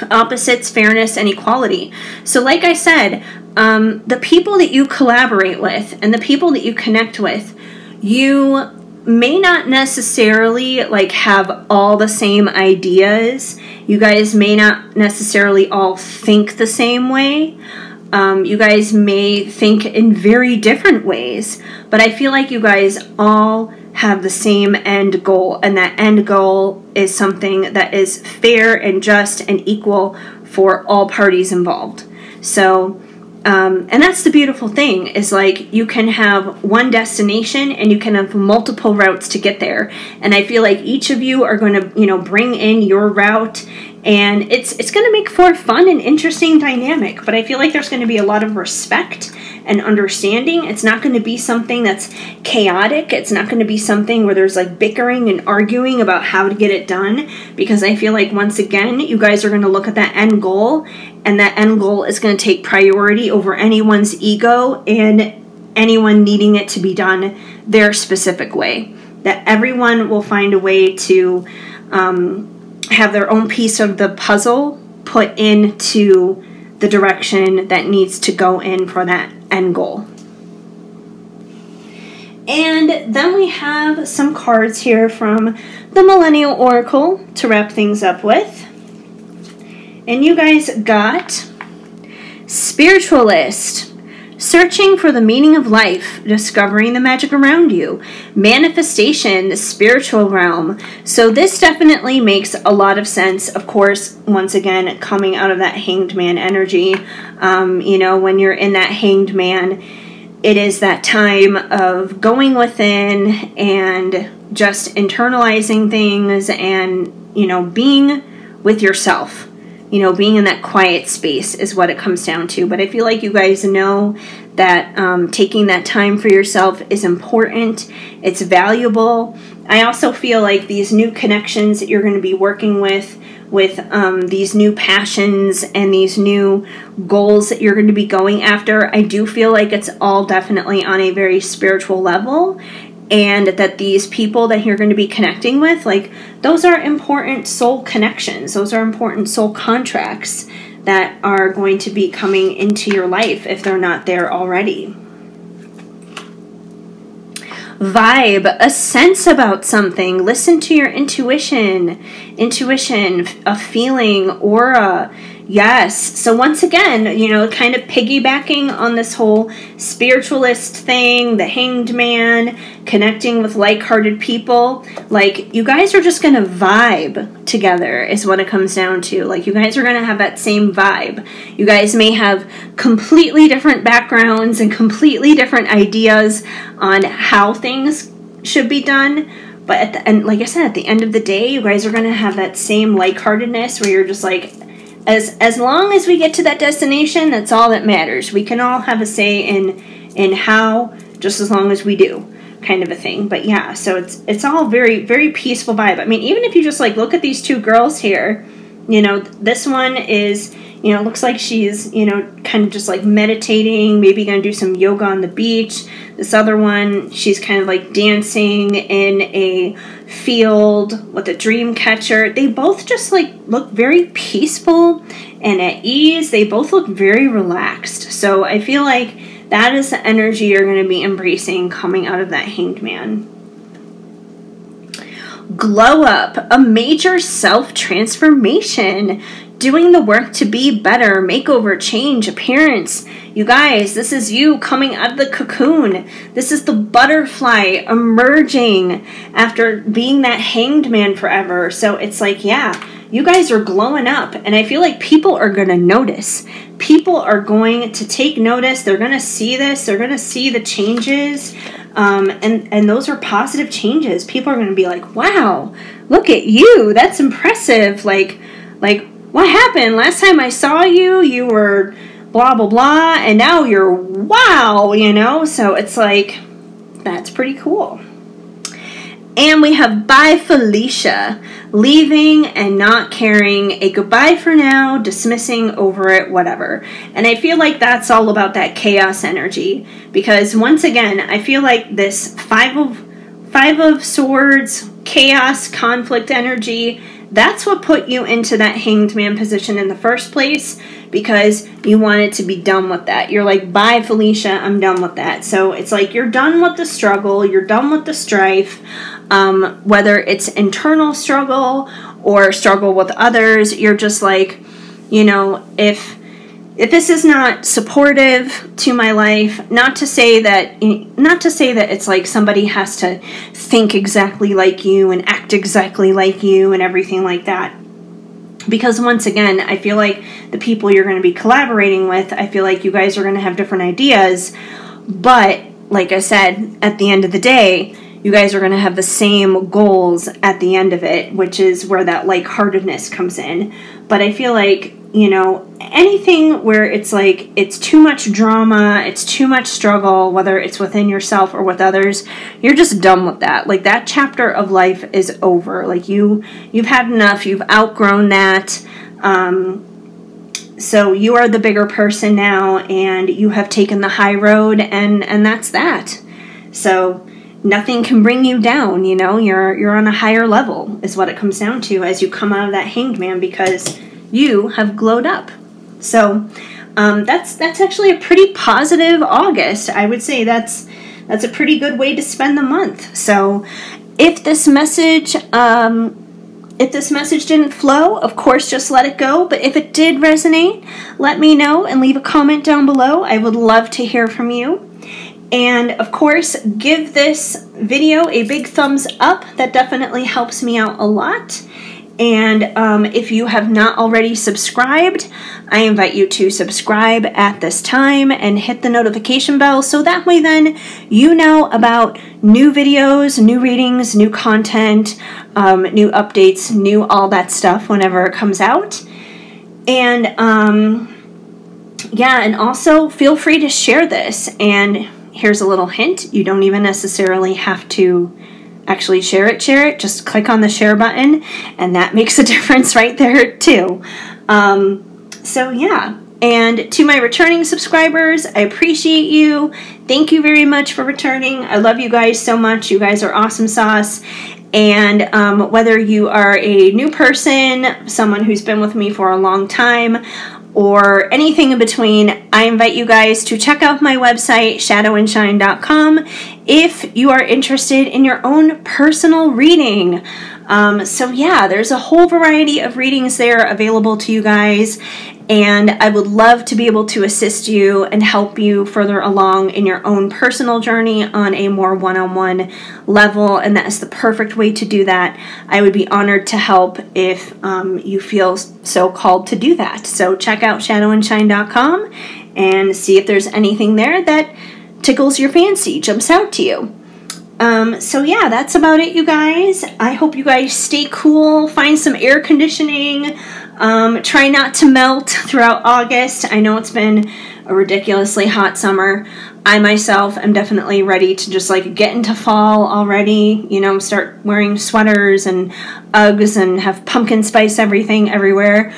opposites, fairness, and equality. So like I said, the people that you collaborate with and the people that you connect with, you may not necessarily like have all the same ideas. You guys may not necessarily all think the same way. You guys may think in very different ways, but I feel like you guys all have the same end goal, and that end goal is something that is fair and just and equal for all parties involved. So, and that's the beautiful thing, is like you can have one destination and you can have multiple routes to get there. And I feel like each of you are going to, you know, bring in your route, and it's going to make for a fun and interesting dynamic. But I feel like there's going to be a lot of respect and understanding. It's not going to be something that's chaotic. It's not going to be something where there's like bickering and arguing about how to get it done, because I feel like once again you guys are going to look at that end goal, and that end goal is going to take priority over anyone's ego and anyone needing it to be done their specific way. That everyone will find a way to have their own piece of the puzzle put into the direction that needs to go in for that end goal. And then we have some cards here from the Millennial Oracle to wrap things up with. And you guys got Spiritualist, searching for the meaning of life, discovering the magic around you. Manifestation, the spiritual realm. So this definitely makes a lot of sense. Of course, once again, coming out of that Hanged Man energy. You know, when you're in that Hanged Man, it is that time of going within and just internalizing things and, you know, being with yourself. You know, being in that quiet space is what it comes down to. But I feel like you guys know that taking that time for yourself is important. It's valuable. I also feel like these new connections that you're going to be working with these new passions and these new goals that you're going to be going after, I do feel like it's all definitely on a very spiritual level. And that these people that you're going to be connecting with, like, those are important soul connections. Those are important soul contracts that are going to be coming into your life if they're not there already. Vibe, a sense about something. Listen to your intuition. Intuition, a feeling, aura. Yes. So once again, you know, kind of piggybacking on this whole spiritualist thing, the Hanged Man, connecting with like-hearted people. Like, you guys are just going to vibe together is what it comes down to. Like, you guys are going to have that same vibe. You guys may have completely different backgrounds and completely different ideas on how things should be done. But at the end, like I said, at the end of the day, you guys are going to have that same like-heartedness where you're just like, as long as we get to that destination, that's all that matters. We can all have a say in how, just as long as we do, kind of a thing. But yeah, so it's all very, very peaceful vibe. I mean, even if you just like look at these two girls here, you know, this one is, you know, looks like she's, you know, kind of just like meditating, maybe gonna do some yoga on the beach. This other one, she's kind of like dancing in a field with a dream catcher. They both just like look very peaceful and at ease. They both look very relaxed. So I feel like that is the energy you're going to be embracing coming out of that Hanged Man. Glow up, a major self-transformation. Doing the work to be better, makeover, change, appearance. You guys, this is you coming out of the cocoon. This is the butterfly emerging after being that Hanged Man forever. So it's like, yeah, you guys are glowing up. And I feel like people are going to notice. People are going to take notice. They're going to see this. They're going to see the changes. And those are positive changes. People are going to be like, wow, look at you. That's impressive. Like, what happened? Last time I saw you, you were blah, blah, blah, and now you're wow, you know? So it's like, that's pretty cool. And we have Bye Felicia, leaving and not caring, a goodbye for now, dismissing over it, whatever. And I feel like that's all about that chaos energy, because once again, I feel like this Five of Swords, chaos, conflict energy, that's what put you into that Hanged Man position in the first place, because you wanted to be done with that. You're like, bye, Felicia, I'm done with that. So it's like you're done with the struggle, you're done with the strife, whether it's internal struggle or struggle with others. You're just like, you know, if this is not supportive to my life, not to say that it's like somebody has to think exactly like you and act exactly like you and everything like that. Because once again, I feel like the people you're going to be collaborating with, I feel like you guys are going to have different ideas. But like I said, at the end of the day, you guys are going to have the same goals at the end of it, which is where that like-heartedness comes in. But I feel like, you know, anything where it's like it's too much drama, it's too much struggle, whether it's within yourself or with others, you're just done with that. Like, that chapter of life is over. Like, you've had enough. You've outgrown that. So you are the bigger person now, and you have taken the high road, and that's that. So nothing can bring you down, you know. You're on a higher level is what it comes down to as you come out of that Hanged Man, because you have glowed up. So that's actually a pretty positive August. I would say that's a pretty good way to spend the month. So if this message didn't flow, of course, just let it go. But if it did resonate, let me know and leave a comment down below. I would love to hear from you. And of course, give this video a big thumbs up. That definitely helps me out a lot. And if you have not already subscribed, I invite you to subscribe at this time and hit the notification bell, so that way then you know about new videos, new readings, new content, new updates, new all that stuff whenever it comes out. And yeah, and also feel free to share this. And here's a little hint: you don't even necessarily have to actually share it, just click on the share button, and that makes a difference right there too. So yeah, and to my returning subscribers, I appreciate you. Thank you very much for returning. I love you guys so much. You guys are awesome sauce. And whether you are a new person, someone who's been with me for a long time, or anything in between, I invite you guys to check out my website, shadowandshine.com, if you are interested in your own personal reading. So yeah, there's a whole variety of readings there available to you guys, and I would love to be able to assist you and help you further along in your own personal journey on a more one-on-one level, and that is the perfect way to do that. I would be honored to help if you feel so called to do that. So check out shadowandshine.com and see if there's anything there that tickles your fancy, jumps out to you. So yeah, that's about it, you guys. I hope you guys stay cool, find some air conditioning, try not to melt throughout August. I know it's been a ridiculously hot summer. I myself am definitely ready to just like get into fall already, you know, start wearing sweaters and Uggs and have pumpkin spice everything everywhere.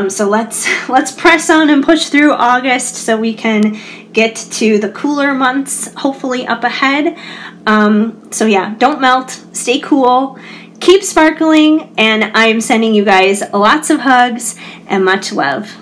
So let's press on and push through August so we can get to the cooler months, hopefully up ahead. So yeah, don't melt, stay cool, keep sparkling, and I'm sending you guys lots of hugs and much love.